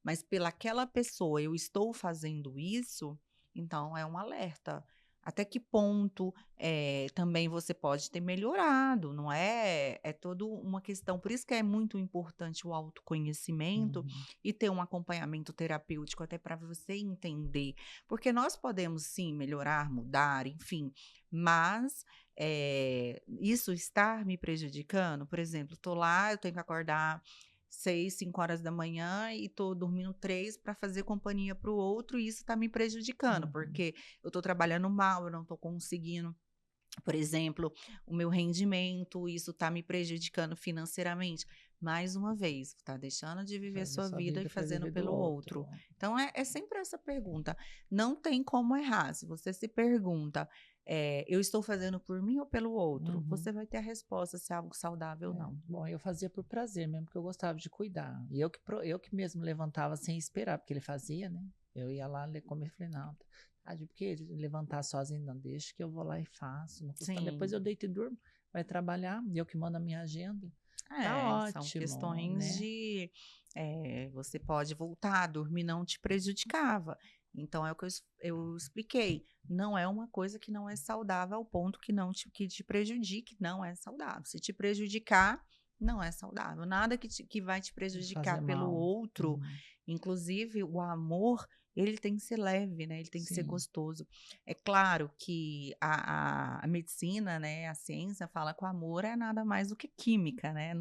Mas pelaquela pessoa eu estou fazendo isso, então é um alerta. Até que ponto também você pode ter melhorado, não é? É toda uma questão. Por isso que é muito importante o autoconhecimento Uhum. e ter um acompanhamento terapêutico, até para você entender. Porque nós podemos sim melhorar, mudar, enfim, mas isso está me prejudicando. Por exemplo, estou lá, eu tenho que acordar 6, 5 horas da manhã e tô dormindo 3 para fazer companhia para o outro, e isso tá me prejudicando, Uhum. porque eu tô trabalhando mal, eu não tô conseguindo, por exemplo, o meu rendimento, isso tá me prejudicando financeiramente. Mais uma vez, tá deixando de viver Fazer sua sua vida e vida para fazendo viver do pelo outro. outro. Então é sempre essa pergunta. Não tem como errar. Se você se pergunta, eu estou fazendo por mim ou pelo outro? Uhum. Você vai ter a resposta se é algo saudável ou não. Bom, eu fazia por prazer mesmo, porque eu gostava de cuidar. E eu que mesmo levantava sem esperar, porque ele fazia, né? Eu ia lá comer, falei, não, porque ele levantar sozinho, não, deixa que eu vou lá e faço, não custa. Depois eu Sim. deito e durmo, vai trabalhar, e eu que mando a minha agenda. Tá São ótimo, questões né? de você pode voltar a dormir, não te prejudicava. Então é o que eu expliquei. Não é uma coisa que não é saudável ao ponto que te prejudique, não é saudável. Se te prejudicar, não é saudável. Nada que vai te De fazer prejudicar pelo mal. outro, Uhum. inclusive o amor, ele tem que ser leve, né? Ele tem que ser Sim. gostoso. É claro que a medicina, né, a ciência fala que o amor é nada mais do que química, né?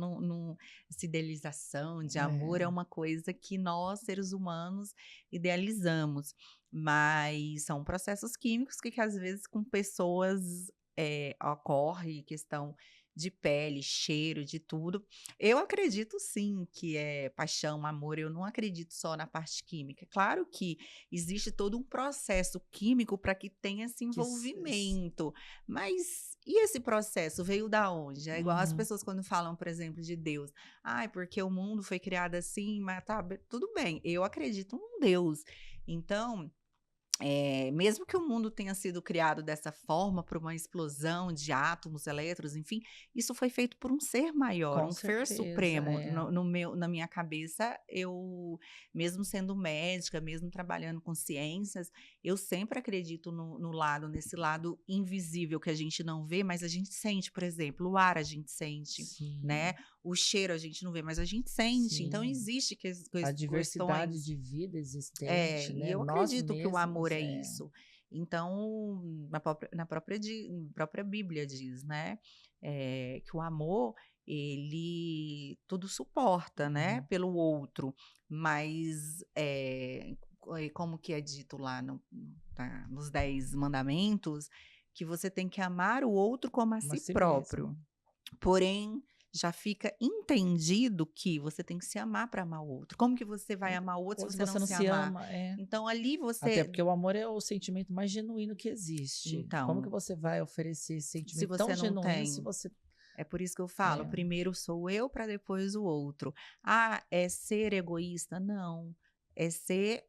Essa idealização de amor é É. uma coisa que nós, seres humanos, idealizamos. Mas são processos químicos que às vezes com pessoas ocorre questão de pele, cheiro, de tudo. Eu acredito sim que é paixão, amor, eu não acredito só na parte química. Claro que existe todo um processo químico para que tenha esse Que envolvimento, mas e esse processo veio da onde? É igual as Uhum. pessoas quando falam, por exemplo, de Deus. Ai, porque o mundo foi criado assim, mas tá, tudo bem, eu acredito num Deus. Então, mesmo que o mundo tenha sido criado dessa forma, por uma explosão de átomos, elétrons, enfim, isso foi feito por um ser maior, Com um ser certeza, supremo. é. Na minha cabeça, eu, mesmo sendo médica, mesmo trabalhando com ciências, eu sempre acredito nesse lado invisível que a gente não vê, mas a gente sente, por exemplo, o ar a gente sente, né? Sim, O cheiro a gente não vê, mas a gente sente. Então, sim. existe A diversidade questões de vida existente, e né? eu Nós acredito que o amor mesmos, é isso. Então, na própria Bíblia diz, né, que o amor, ele tudo suporta, né, Uhum. pelo outro, mas, como que é dito lá nos 10 mandamentos, que você tem que amar o outro como a Como a si si próprio. mesmo. Porém, já fica entendido que você tem que se amar para amar o outro. Como que você vai amar o outro Ou se se você não você não se se amar? ama, Então ali até você porque o amor é o sentimento mais genuíno que existe. Como que então, você vai oferecer esse se sentimento tão você não genuíno se tem, você é por isso que eu falo, é, primeiro sou eu para depois o outro. Ah, é ser egoísta? Não, é ser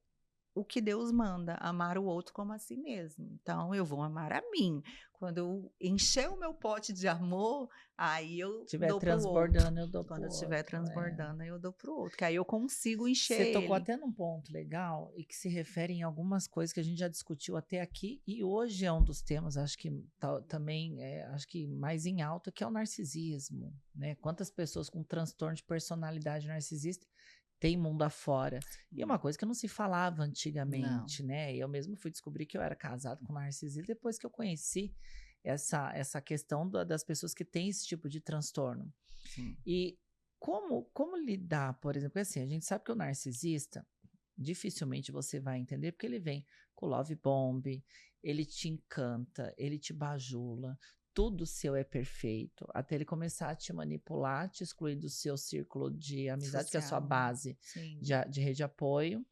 o que Deus manda, amar o outro como a si mesmo. Então, eu vou amar a mim. Quando eu encher o meu pote de amor, aí eu dou pro outro. Eu dou Quando pro eu estiver outro, transbordando, eu dou pro outro. Que aí eu consigo encher Você tocou ele. até num ponto legal e que se refere em algumas coisas que a gente já discutiu até aqui e hoje é um dos temas, acho que também, acho que mais em alta, que é o narcisismo, né? Quantas pessoas com transtorno de personalidade narcisista tem mundo afora. E é uma coisa que não se falava antigamente, né? Eu mesmo fui descobrir que eu era casado com narcisista depois que eu conheci essa questão das pessoas que têm esse tipo de transtorno. Sim. E como lidar, por exemplo, assim, a gente sabe que o narcisista, dificilmente você vai entender, porque ele vem com love bomb, ele te encanta, ele te bajula, tudo seu é perfeito, até ele começar a te manipular, te excluir do seu círculo de amizade, que é a sua base de rede de apoio,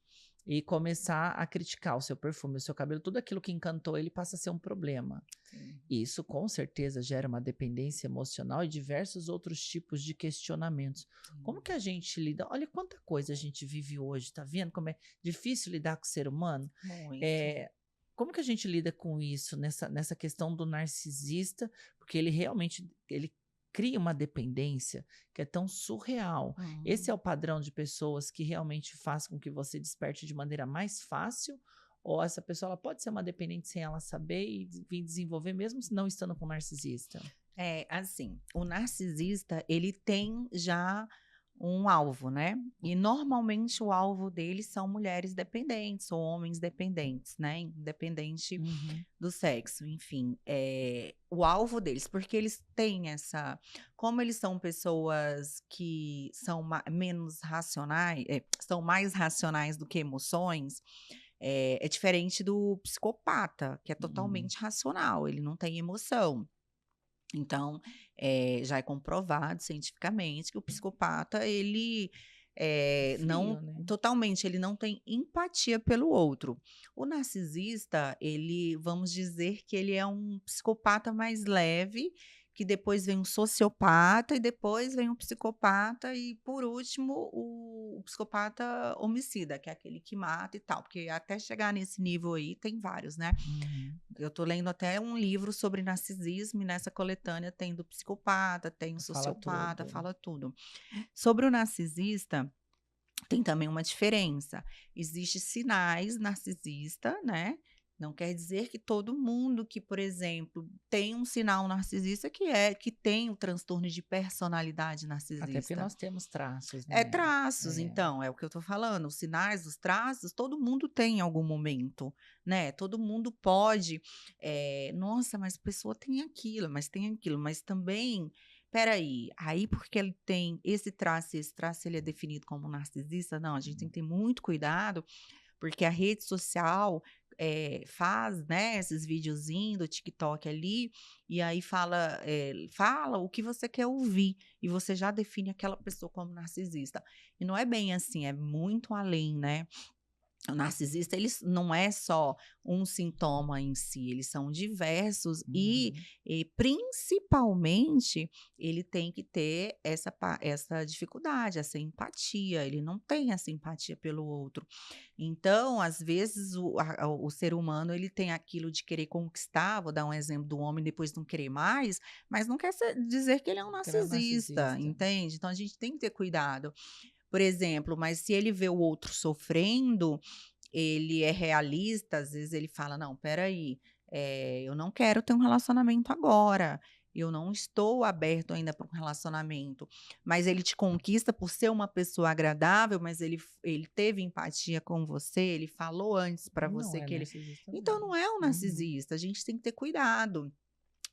e começar a criticar o seu perfume, o seu cabelo, tudo aquilo que encantou ele passa a ser um problema. Sim. E isso com certeza gera uma dependência emocional e diversos outros tipos de questionamentos. Sim. Como que a gente lida? Olha quanta coisa a gente vive hoje, tá vendo como é difícil lidar com o ser humano? Muito. Como que a gente lida com isso, nessa questão do narcisista? Porque ele realmente cria uma dependência que é tão surreal. Esse é o padrão de pessoas que realmente faz com que você desperte de maneira mais fácil? Ou essa pessoa ela pode ser uma dependente sem ela saber e vir desenvolver mesmo não estando com narcisista? Assim, o narcisista, ele tem já um alvo, né? E normalmente o alvo deles são mulheres dependentes ou homens dependentes, né? Independente do sexo, enfim. O alvo deles, porque eles têm como eles são pessoas que são menos racionais, são mais racionais do que emoções, é diferente do psicopata, que é totalmente racional, ele não tem emoção. Então, já é comprovado cientificamente que o psicopata, ele Frio, não né? totalmente, ele não tem empatia pelo outro. O narcisista, ele, vamos dizer que ele é um psicopata mais leve, que depois vem um sociopata e depois vem um psicopata e, por último, o psicopata homicida, que é aquele que mata e tal, porque até chegar nesse nível aí tem vários, né? Eu tô lendo até um livro sobre narcisismo e nessa coletânea tem do psicopata, tem o sociopata, fala tudo. Sobre o narcisista, tem também uma diferença. Existem sinais narcisista, né? Não quer dizer que todo mundo que, por exemplo, tem um sinal narcisista que tem o transtorno de personalidade narcisista. Até porque nós temos traços, né? Traços, então, é o que eu tô falando. Os sinais, os traços, todo mundo tem em algum momento, né? Todo mundo pode. Nossa, mas a pessoa tem aquilo, mas também. Peraí, aí porque ele tem esse traço ele é definido como narcisista? Não, a gente tem que ter muito cuidado, porque a rede social faz, né, esses videozinhos do TikTok ali, e aí fala o que você quer ouvir, e você já define aquela pessoa como narcisista. E não é bem assim, é muito além, né? O narcisista, ele não é só um sintoma em si, eles são diversos e principalmente, ele tem que ter essa dificuldade, essa empatia, ele não tem essa empatia pelo outro. Então, às vezes, o ser humano, ele tem aquilo de querer conquistar, vou dar um exemplo do homem, depois não querer mais, mas não quer dizer que ele é um narcisista, entende? Então, a gente tem que ter cuidado. Por exemplo, mas se ele vê o outro sofrendo, ele é realista, às vezes ele fala, não, peraí, eu não quero ter um relacionamento agora, eu não estou aberto ainda para um relacionamento, mas ele te conquista por ser uma pessoa agradável, mas ele teve empatia com você, ele falou antes para você que ele... Então não é um narcisista, a gente tem que ter cuidado,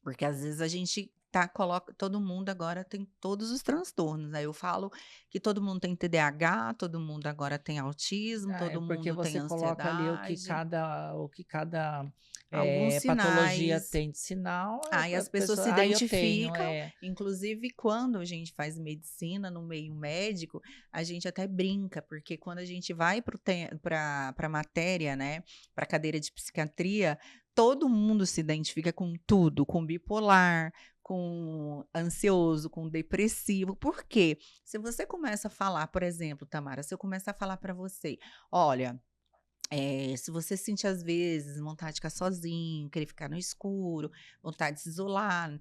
porque às vezes a gente coloca, todo mundo agora tem todos os transtornos, né? Eu falo que todo mundo tem TDAH, todo mundo agora tem autismo, todo mundo tem ansiedade. Porque você coloca ali o que cada alguns patologia sinais. tem de sinal. E as pessoas se identificam. Inclusive, quando a gente faz medicina no meio médico, a gente até brinca, porque quando a gente vai para a matéria, né, para a cadeira de psiquiatria, todo mundo se identifica com tudo, com bipolar, com ansioso, com depressivo. Por quê? Se você começa a falar, por exemplo, Tamara, se eu começar a falar para você, olha, Se você sente, às vezes, vontade de ficar sozinho, querer ficar no escuro, vontade de se isolar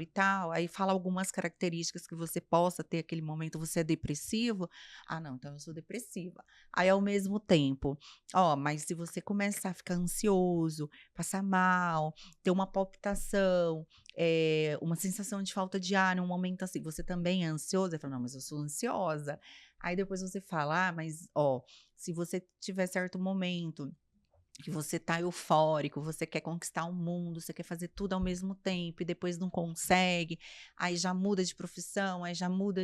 e tal, aí fala algumas características que você possa ter aquele momento, você é depressivo? Ah, não, então eu sou depressiva. Aí, ao mesmo tempo, mas se você começar a ficar ansioso, passar mal, ter uma palpitação, uma sensação de falta de ar num momento assim, você também é ansioso? Aí fala, não, mas eu sou ansiosa. Aí depois você fala, mas se você tiver certo momento que você tá eufórico, você quer conquistar o mundo, você quer fazer tudo ao mesmo tempo e depois não consegue, aí já muda de profissão, aí já muda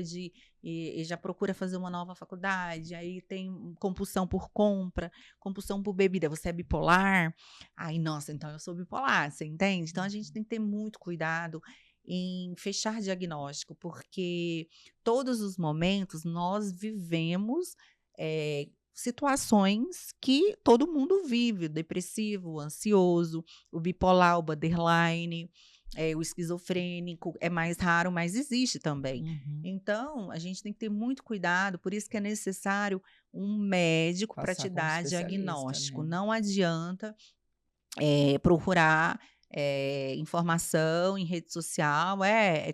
e já procura fazer uma nova faculdade, aí tem compulsão por compra, compulsão por bebida, você é bipolar? Aí, nossa, então eu sou bipolar, você entende? Então a gente tem que ter muito cuidado em fechar diagnóstico, porque todos os momentos nós vivemos, situações que todo mundo vive, o depressivo, o ansioso, o bipolar, o borderline, o esquizofrênico, é mais raro, mas existe também. Então, a gente tem que ter muito cuidado, por isso que é necessário um médico para te dar diagnóstico. Né? Não adianta procurar informação em rede social,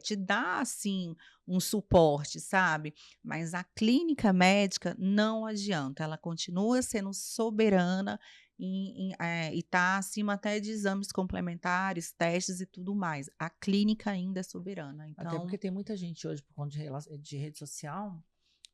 te dá, assim, um suporte, sabe? Mas a clínica médica não adianta, ela continua sendo soberana e está acima até de exames complementares, testes e tudo mais. A clínica ainda é soberana. Até Então, porque tem muita gente hoje, por conta de rede social,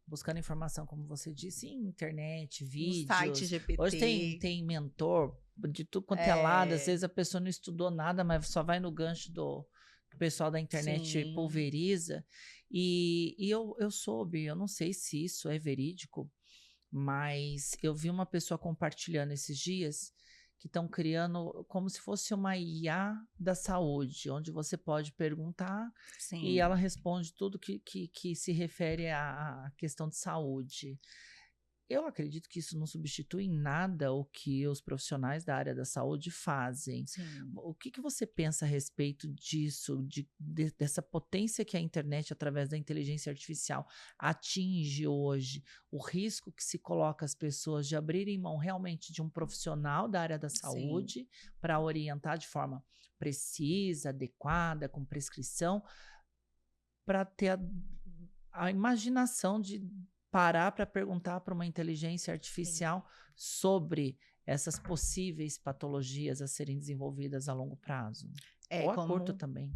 buscando informação, como você disse, em internet, no site vídeos. Hoje GPT. tem mentor de tudo quanto é lado. Às vezes a pessoa não estudou nada, mas só vai no gancho do que o pessoal da internet Sim. pulveriza. E eu soube, eu não sei se isso é verídico, mas eu vi uma pessoa compartilhando esses dias que estão criando como se fosse uma IA da saúde, onde você pode perguntar e ela Sim. responde tudo que se refere à questão de saúde. Eu acredito que isso não substitui em nada o que os profissionais da área da saúde fazem. Sim. O que você pensa a respeito disso, dessa potência que a internet, através da inteligência artificial, atinge hoje? O risco que se coloca as pessoas de abrirem mão realmente de um profissional da área da saúde para orientar de forma precisa, adequada, com prescrição, para ter a imaginação de parar para perguntar para uma inteligência artificial sobre essas possíveis patologias a serem desenvolvidas a longo prazo. Ou a curto também.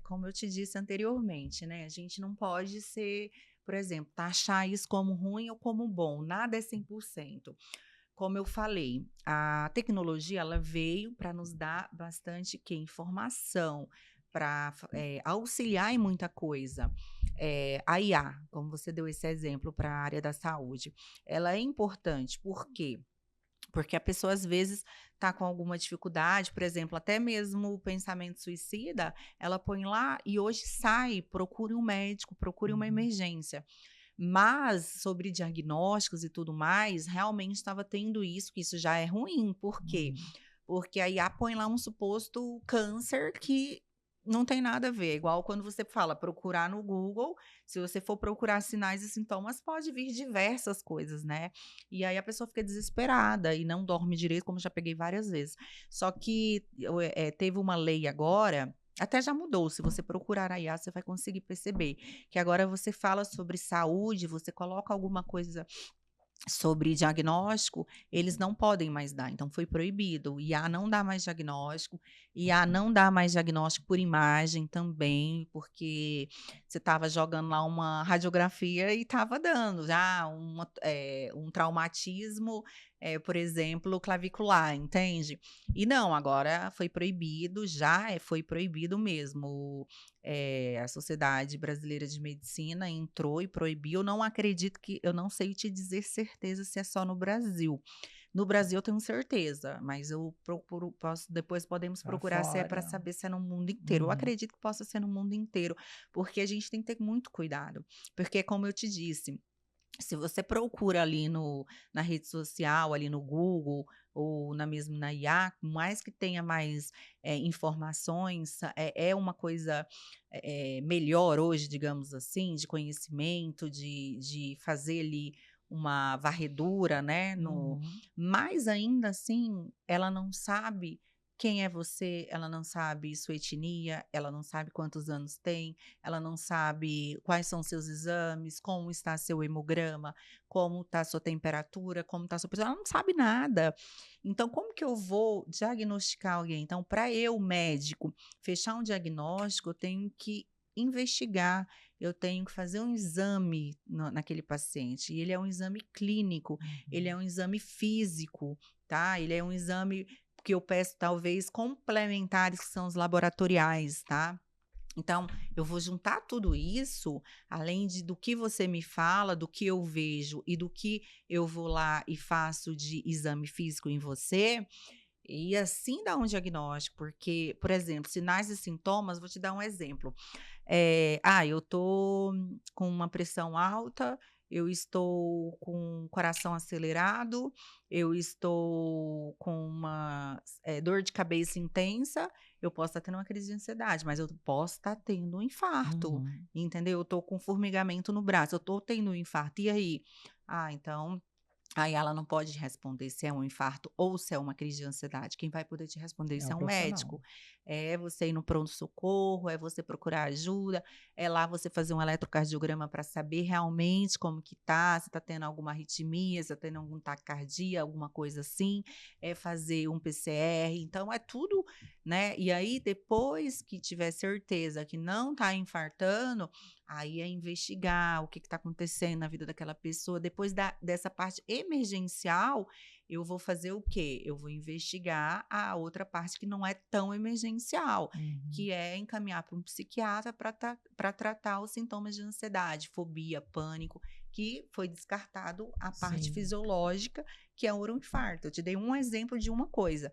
Como eu te disse anteriormente, né? A gente não pode ser, por exemplo, taxar isso como ruim ou como bom. Nada é 100%. Como eu falei, a tecnologia ela veio para nos dar bastante informação, para auxiliar em muita coisa. A IA, como você deu esse exemplo para a área da saúde, ela é importante, por quê? Porque a pessoa, às vezes, está com alguma dificuldade, por exemplo, até mesmo o pensamento suicida, ela põe lá e hoje sai, procure um médico, procure uma emergência. Mas sobre diagnósticos e tudo mais, realmente estava tendo isso, que isso já é ruim. Por quê? Porque a IA põe lá um suposto câncer que não tem nada a ver. Igual quando você fala procurar no Google, se você for procurar sinais e sintomas, pode vir diversas coisas, né? E aí a pessoa fica desesperada e não dorme direito, como já peguei várias vezes. Só que teve uma lei agora. Até já mudou, se você procurar a IA, você vai conseguir perceber que agora você fala sobre saúde, você coloca alguma coisa sobre diagnóstico, eles não podem mais dar, então foi proibido. O IA não dá mais diagnóstico, IA não dá mais diagnóstico por imagem também, porque você estava jogando lá uma radiografia e estava dando já um traumatismo, por exemplo, clavicular, entende? E não, agora foi proibido, foi proibido mesmo. A Sociedade Brasileira de Medicina entrou e proibiu. Eu não sei te dizer certeza se é só no Brasil. No Brasil eu tenho certeza, mas eu depois podemos procurar se é para saber se é no mundo inteiro. Eu acredito que possa ser no mundo inteiro, porque a gente tem que ter muito cuidado. Porque, como eu te disse, se você procura ali na rede social, ali no Google ou mesmo na IA, por mais que tenha mais informações, é uma coisa melhor hoje, digamos assim, de conhecimento, de fazer ali uma varredura, né? Mas ainda assim, ela não sabe quem é você, ela não sabe sua etnia, ela não sabe quantos anos tem, ela não sabe quais são seus exames, como está seu hemograma, como está sua temperatura, como está sua pressão, ela não sabe nada. Então, como que eu vou diagnosticar alguém? Então, para eu, médico, fechar um diagnóstico, eu tenho que investigar, eu tenho que fazer um exame naquele paciente. E ele é um exame clínico, ele é um exame físico, tá? Ele é um exame que eu peço, talvez, complementares, que são os laboratoriais, tá? Então, eu vou juntar tudo isso, além do que você me fala, do que eu vejo e do que eu vou lá e faço de exame físico em você, e assim dá um diagnóstico, porque, por exemplo, sinais e sintomas, vou te dar um exemplo. Eu tô com uma pressão alta, eu estou com o coração acelerado, eu estou com uma dor de cabeça intensa, eu posso estar tendo uma crise de ansiedade, mas eu posso estar tendo um infarto, entendeu? Eu tô com formigamento no braço, eu tô tendo um infarto, e aí? Então, aí ela não pode responder se é um infarto ou se é uma crise de ansiedade. Quem vai poder te responder isso é um médico. É você ir no pronto-socorro, é você procurar ajuda, é lá você fazer um eletrocardiograma para saber realmente como que tá, se tá tendo alguma arritmia, se tá tendo algum taquicardia, alguma coisa assim, é fazer um PCR. Então, é tudo, né? E aí, depois que tiver certeza que não tá infartando, aí é investigar o que está acontecendo na vida daquela pessoa. Depois dessa parte emergencial, eu vou fazer o quê? Eu vou investigar a outra parte que não é tão emergencial, que é encaminhar para um psiquiatra para tratar os sintomas de ansiedade, fobia, pânico, que foi descartado a parte fisiológica, que é o infarto. Eu te dei um exemplo de uma coisa,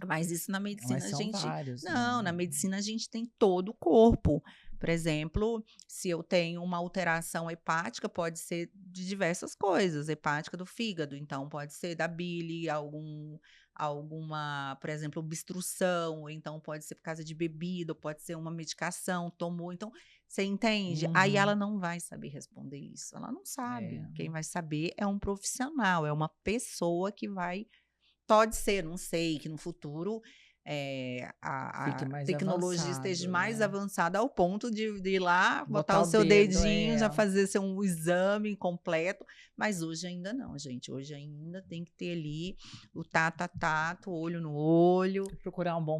mas isso na medicina a gente... vários, não, na medicina a gente tem todo o corpo. Por exemplo, se eu tenho uma alteração hepática, pode ser de diversas coisas, hepática do fígado, então pode ser da bile, alguma, por exemplo, obstrução, ou então pode ser por causa de bebida, ou pode ser uma medicação, tomou, então, você entende? Aí ela não vai saber responder isso, ela não sabe. Quem vai saber é um profissional, é uma pessoa que vai, pode ser, não sei, que no futuro a tecnologia esteja mais avançada ao ponto de ir lá, botar o seu dedinho, já fazer um exame completo, mas hoje ainda não, gente. Hoje ainda tem que ter ali o tato, olho no olho. Procurar um bom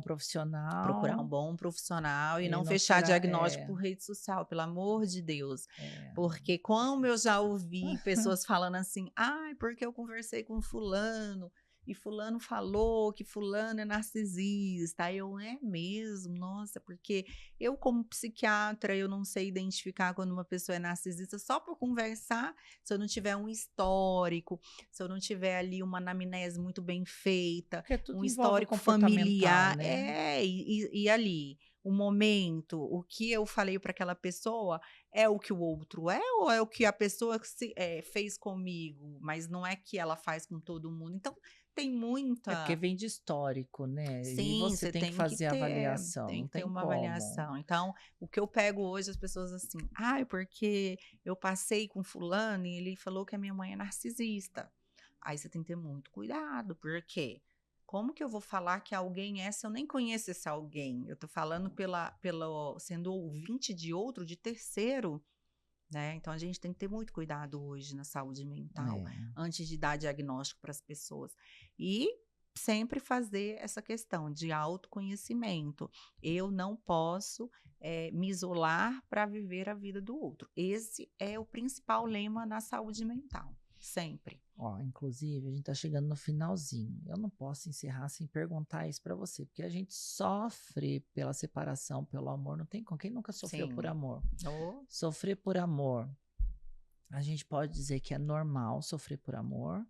profissional. E não fechar diagnóstico por rede social, pelo amor de Deus. Porque como eu já ouvi pessoas falando assim, porque eu conversei com fulano, e fulano falou que fulano é narcisista. Eu, é mesmo? Nossa, porque eu como psiquiatra, eu não sei identificar quando uma pessoa é narcisista só por conversar, se eu não tiver um histórico, se eu não tiver ali uma anamnese muito bem feita, um histórico familiar. Né? E ali, o momento, o que eu falei para aquela pessoa é o que o outro é ou é o que a pessoa fez comigo, mas não é que ela faz com todo mundo. Então, tem muita... porque vem de histórico, né? Sim, e você tem que fazer a avaliação. Tem não que ter uma como. avaliação. Então, o que eu pego hoje, as pessoas assim, porque eu passei com fulano e ele falou que a minha mãe é narcisista. Aí você tem que ter muito cuidado, porque como que eu vou falar que alguém é se eu nem conheço esse alguém? Eu tô falando sendo ouvinte de outro, de terceiro, né? Então, a gente tem que ter muito cuidado hoje na saúde mental, antes de dar diagnóstico para as pessoas. E sempre fazer essa questão de autoconhecimento. Eu não posso me isolar para viver a vida do outro. Esse é o principal lema na saúde mental, sempre. Inclusive, a gente está chegando no finalzinho. Eu não posso encerrar sem perguntar isso para você, porque a gente sofre pela separação, pelo amor. Não tem com quem nunca sofreu por amor. Sofrer por amor, a gente pode dizer que é normal sofrer por amor,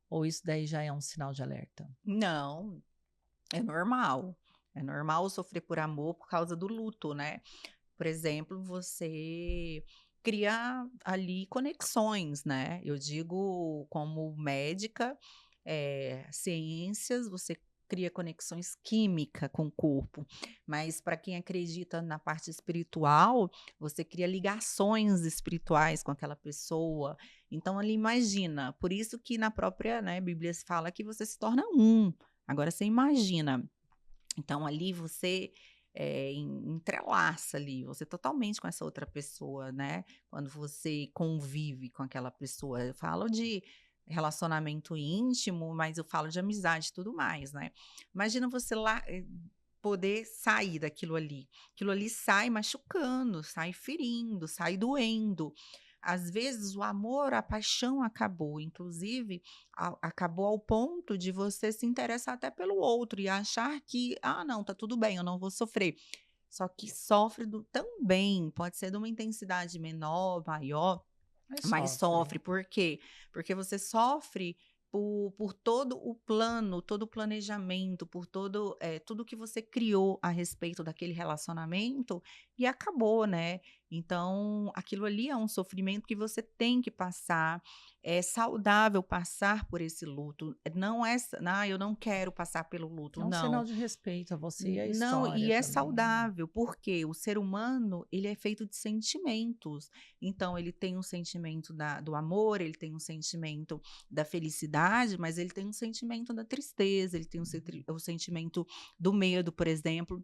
ou isso daí já é um sinal de alerta? Não, é normal. É normal sofrer por amor por causa do luto, né? Por exemplo, você cria ali conexões, né? Eu digo como médica, ciências, você cria conexões químicas com o corpo, mas para quem acredita na parte espiritual, você cria ligações espirituais com aquela pessoa. Então, ali imagina, por isso que na própria, né, Bíblia se fala que você se torna um. Agora você imagina. Então, ali você entrelaça ali, você totalmente com essa outra pessoa, né? Quando você convive com aquela pessoa. Eu falo de relacionamento íntimo, mas eu falo de amizade e tudo mais, né? Imagina você lá poder sair daquilo ali. Aquilo ali sai machucando, sai ferindo, sai doendo. Às vezes o amor, a paixão acabou, inclusive acabou ao ponto de você se interessar até pelo outro e achar que, não, tá tudo bem, eu não vou sofrer. Só que sofre também, pode ser de uma intensidade menor, maior, mas sofre. Por quê? Porque você sofre por todo o plano, todo o planejamento, por tudo que você criou a respeito daquele relacionamento e acabou, né? Então, aquilo ali é um sofrimento que você tem que passar. É saudável passar por esse luto. Não é, eu não quero passar pelo luto, É um não. sinal de respeito a você e a Não, história e é também. saudável, porque o ser humano, ele é feito de sentimentos. Então, ele tem um sentimento do amor, ele tem um sentimento da felicidade, mas ele tem um sentimento da tristeza, ele tem o sentimento do medo, por exemplo,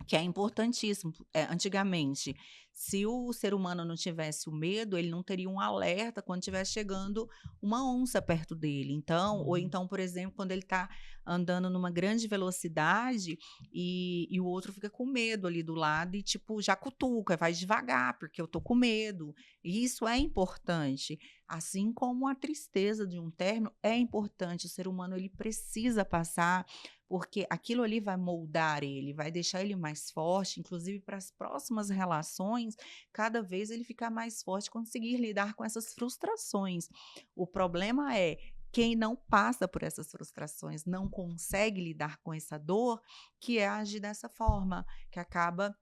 que é importantíssimo. Antigamente, se o ser humano não tivesse o medo, ele não teria um alerta quando estivesse chegando uma onça perto dele. Então, ou então, por exemplo, quando ele está andando numa grande velocidade e o outro fica com medo ali do lado e, tipo, já cutuca, vai devagar, porque eu tô com medo. E isso é importante. Assim como a tristeza de um término é importante. O ser humano, ele precisa passar, porque aquilo ali vai moldar ele, vai deixar ele mais forte, inclusive para as próximas relações, cada vez ele ficar mais forte, conseguir lidar com essas frustrações. O problema é quem não passa por essas frustrações, não consegue lidar com essa dor, que é agir dessa forma, que acaba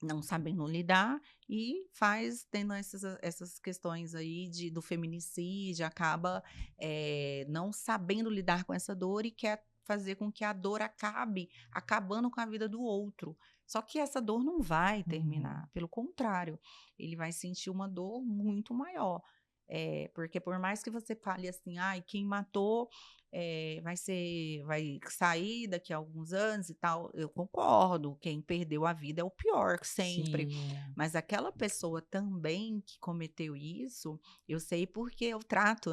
não sabendo lidar e faz tendo essas questões aí do feminicídio, acaba não sabendo lidar com essa dor e quer fazer com que a dor acabe acabando com a vida do outro. Só que essa dor não vai terminar, pelo contrário, ele vai sentir uma dor muito maior. Porque por mais que você fale assim, quem matou vai sair daqui a alguns anos e tal, eu concordo, quem perdeu a vida é o pior, sempre. Sim, Mas aquela pessoa também que cometeu isso, eu sei porque eu trato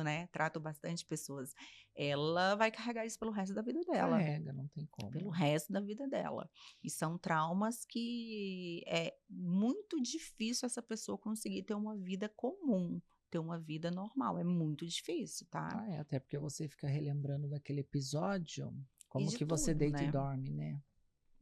bastante pessoas, ela vai carregar isso pelo resto da vida dela. Carrega, não tem como. Pelo resto da vida dela. E são traumas que é muito difícil essa pessoa conseguir ter uma vida comum, ter uma vida normal. É muito difícil, tá? Até porque você fica relembrando daquele episódio, como que você tudo, deita né? e dorme, né?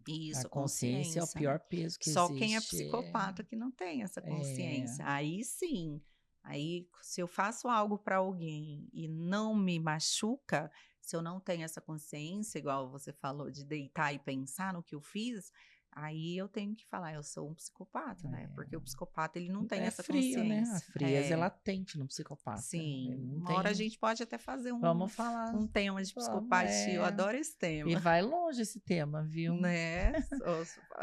Isso, A consciência é o pior peso que Só existe. quem é psicopata que não tem essa consciência. Aí sim. Aí, se eu faço algo para alguém e não me machuca, se eu não tenho essa consciência, igual você falou, de deitar e pensar no que eu fiz, aí eu tenho que falar, eu sou um psicopata, né? Porque o psicopata, ele não tem essa frio, consciência. né? A frieza é latente no psicopata. Sim. Uma hora a gente pode até fazer Vamos falar. um tema de psicopatia. Eu adoro esse tema. E vai longe esse tema, viu? Né?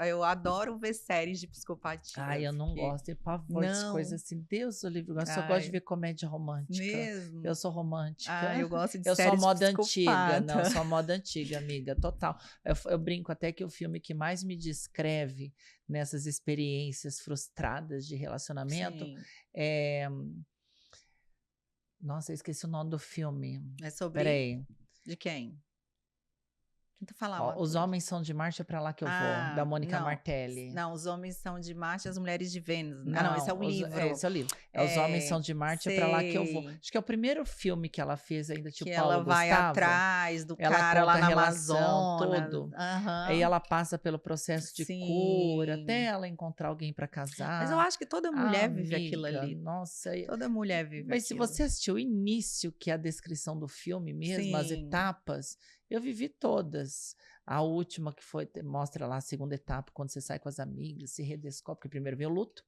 Eu adoro ver séries de psicopatia. Eu não gosto, tenho pavor de coisas assim. Deus do livro, eu só gosto de ver comédia romântica. Mesmo? Eu sou romântica. Eu gosto de séries de psicopata. Eu sou moda antiga, não, sou moda antiga, amiga, total. Eu brinco até que o filme que mais me descreve nessas experiências frustradas de relacionamento é... Nossa, eu esqueci o nome do filme. É sobre... Peraí. De quem? Tenta falar Os homens são de Marte, é pra lá que eu vou, da Mônica Martelli. Não, os homens são de Marte e as mulheres de Vênus. Não, esse é o livro. Esse é o livro. Os homens são de Marte, é pra lá que eu vou. Acho que é o primeiro filme que ela fez ainda, tipo Paulo Gustavo. Ela vai atrás do cara lá na Amazônia. Tudo. Aí ela passa pelo processo de cura, até ela encontrar alguém pra casar. Mas eu acho que toda mulher vive aquilo ali. Nossa. Toda mulher vive Mas se você assistiu o início, que é a descrição do filme mesmo, as etapas... Eu vivi todas. A última que mostra lá a segunda etapa, quando você sai com as amigas, se redescobre, porque primeiro vem o luto,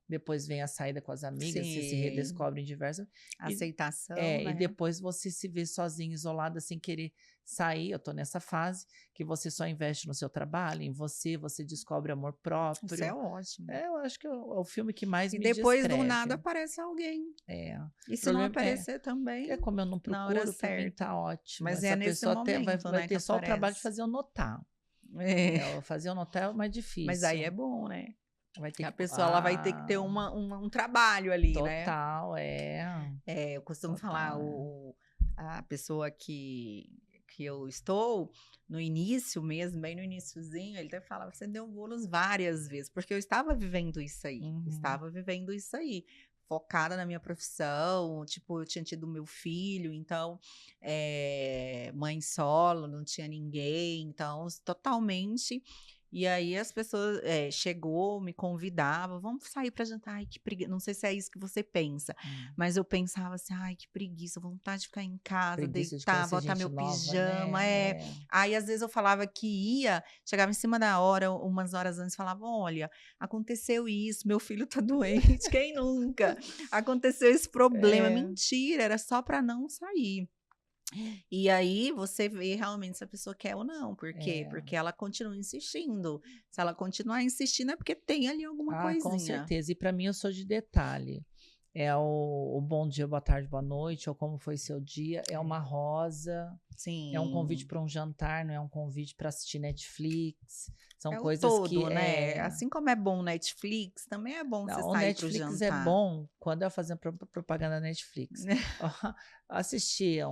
depois vem a saída com as amigas, você se redescobre em diversas... Aceitação, né? E depois você se vê sozinho, isolada, sem querer sair. Eu tô nessa fase que você só investe no seu trabalho, em você descobre amor próprio. Isso é ótimo. Eu acho que é o filme que mais me depois descreve. do nada aparece alguém. E se não aparecer também, como eu não procuro, pra mim tá ótimo. Mas essa nesse pessoa momento, vai ter só o trabalho de fazer eu notar. Fazer eu notar é o mais difícil. Mas aí é bom, né? Vai ter a pessoa ela vai ter que ter um trabalho ali, né? Total, eu costumo falar, a pessoa que eu estou, no início mesmo, bem no iniciozinho, ele até falava, você deu bolos várias vezes, porque eu estava vivendo isso aí, focada na minha profissão, tipo, eu tinha tido meu filho, então, mãe solo, não tinha ninguém, então, totalmente... E aí as pessoas chegou, me convidava, vamos sair para jantar, ai que preguiça, não sei se é isso que você pensa, mas eu pensava assim, ai que preguiça, vontade de ficar em casa, deitar, botar meu pijama, Aí às vezes eu falava que ia, chegava em cima da hora, umas horas antes, falava, olha, aconteceu isso, meu filho tá doente, quem nunca? Aconteceu esse problema, mentira, era só para não sair. E aí você vê realmente se a pessoa quer ou não. Por quê? Porque ela continua insistindo. Se ela continuar insistindo é porque tem ali alguma coisinha. Com certeza. E para mim eu sou de detalhe. É o bom dia, boa tarde, boa noite, ou como foi seu dia. É uma rosa. Sim. É um convite para um jantar, não é um convite para assistir Netflix. São coisas todo, que... né? Assim como é bom Netflix, também é bom você sair pro jantar. O Netflix é bom quando eu fazia propaganda Netflix. Assistir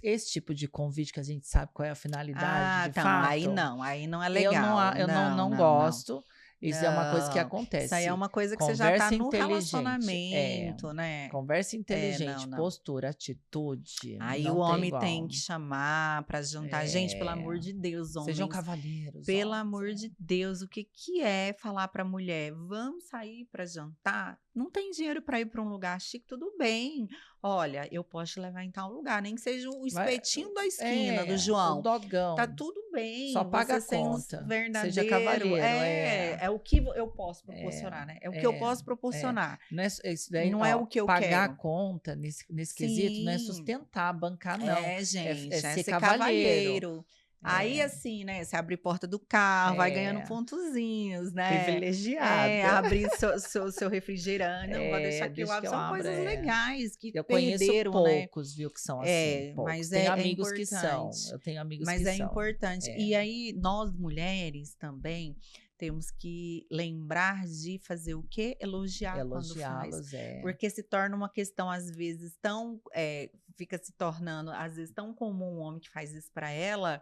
esse tipo de convite que a gente sabe qual é a finalidade, de fato. Aí não é legal. Eu não gosto. Isso é uma coisa que acontece. Isso aí é uma coisa que você já tá no relacionamento, né? Conversa inteligente, postura, atitude. Aí o homem tem que chamar pra jantar. Gente, pelo amor de Deus, homens. Sejam cavalheiros. Pelo amor de Deus, o que é falar pra mulher? Vamos sair pra jantar? Não tem dinheiro para ir para um lugar chique, tudo bem. Olha, eu posso te levar em tal lugar, nem que seja o espetinho da esquina do João. O dogão. Tá tudo bem. Só paga a conta. Verdadeiro. Seja cavalheiro. É o que eu posso proporcionar, né? É o que eu posso proporcionar. Não é, isso daí, não é o que eu quero. Pagar a conta nesse quesito não é sustentar, bancar, não. Gente, é ser cavalheiro. Aí, assim, né? Você abre porta do carro, vai ganhando pontozinhos, né? Privilegiada. Abrir seu refrigerante, não vai deixar aquilo lá. São coisas legais que eu perderam, conheço poucos, viu, que são assim. Mas tem amigos que são. Eu tenho amigos que são. Mas é importante. E aí, nós mulheres também temos que lembrar de fazer o quê? Elogiá-los, porque se torna uma questão, às vezes, tão... fica se tornando, às vezes, tão comum um homem que faz isso para ela,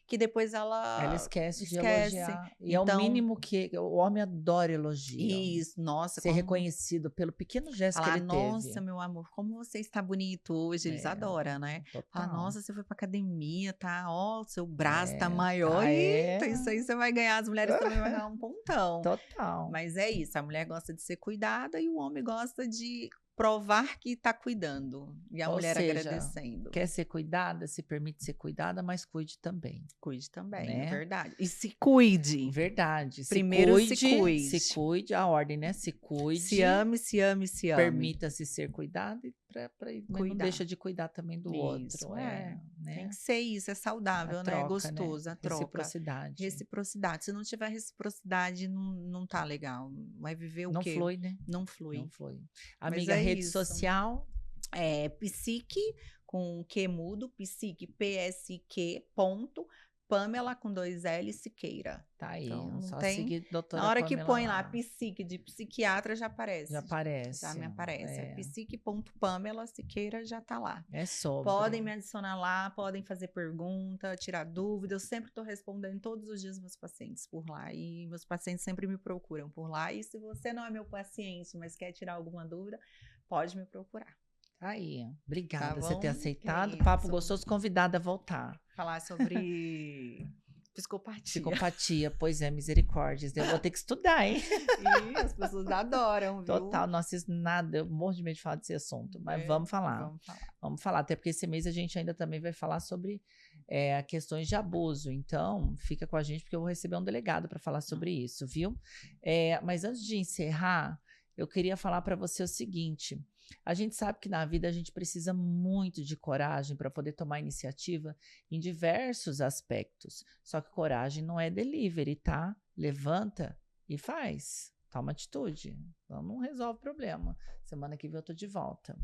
que depois ela esquece de elogiar. E então, é o mínimo que... O homem adora elogio. Isso, nossa. Ser reconhecido pelo pequeno gesto que ele teve. Nossa, meu amor, como você está bonito hoje. Eles adoram, né? Nossa, você foi pra academia, tá? Ó, seu braço tá maior. Eita, isso aí você vai ganhar. As mulheres também vão ganhar um pontão. Total. Mas é isso, a mulher gosta de ser cuidada e o homem gosta de provar que está cuidando. E a mulher agradecendo. Quer ser cuidada? Se permite ser cuidada, mas cuide também. Cuide também, né? É verdade. E se cuide. Verdade. Primeiro se cuide. Se cuide, a ordem, né? Se cuide. Se ame, se ame, se ame. Permita-se ser cuidado e não deixa de cuidar também do outro. Né? Tem que ser isso, é saudável, né? É gostoso, a troca. Reciprocidade. Se não tiver reciprocidade, não tá legal. Vai viver o quê? Não flui, né? Não flui. Amiga, rede social? Psique, com Q mudo, psique, PSQ, Pamela com 2 L Siqueira. Tá aí, então, só seguir doutora Na hora Pamela que põe lá psique de psiquiatra já aparece. Já me aparece. Psique.pamela Siqueira já tá lá. É sobre. Podem me adicionar lá, podem fazer pergunta, tirar dúvida. Eu sempre tô respondendo todos os dias meus pacientes por lá. E meus pacientes sempre me procuram por lá. E se você não é meu paciente, mas quer tirar alguma dúvida, pode me procurar. Aí, obrigada por você ter aceitado. Papo gostoso, convidada a voltar. Falar sobre Psicopatia, pois é, misericórdia. Eu vou ter que estudar, hein? E as pessoas adoram, viu? Total, não assisto nada, eu morro de medo de falar desse assunto, mas vamos falar. Vamos falar, até porque esse mês a gente ainda também vai falar sobre questões de abuso, então fica com a gente porque eu vou receber um delegado para falar sobre isso, viu? Mas antes de encerrar, eu queria falar para você o seguinte: a gente sabe que na vida a gente precisa muito de coragem para poder tomar iniciativa em diversos aspectos. Só que coragem não é delivery, tá? Levanta e faz. Toma atitude. Então não resolve o problema. Semana que vem eu tô de volta.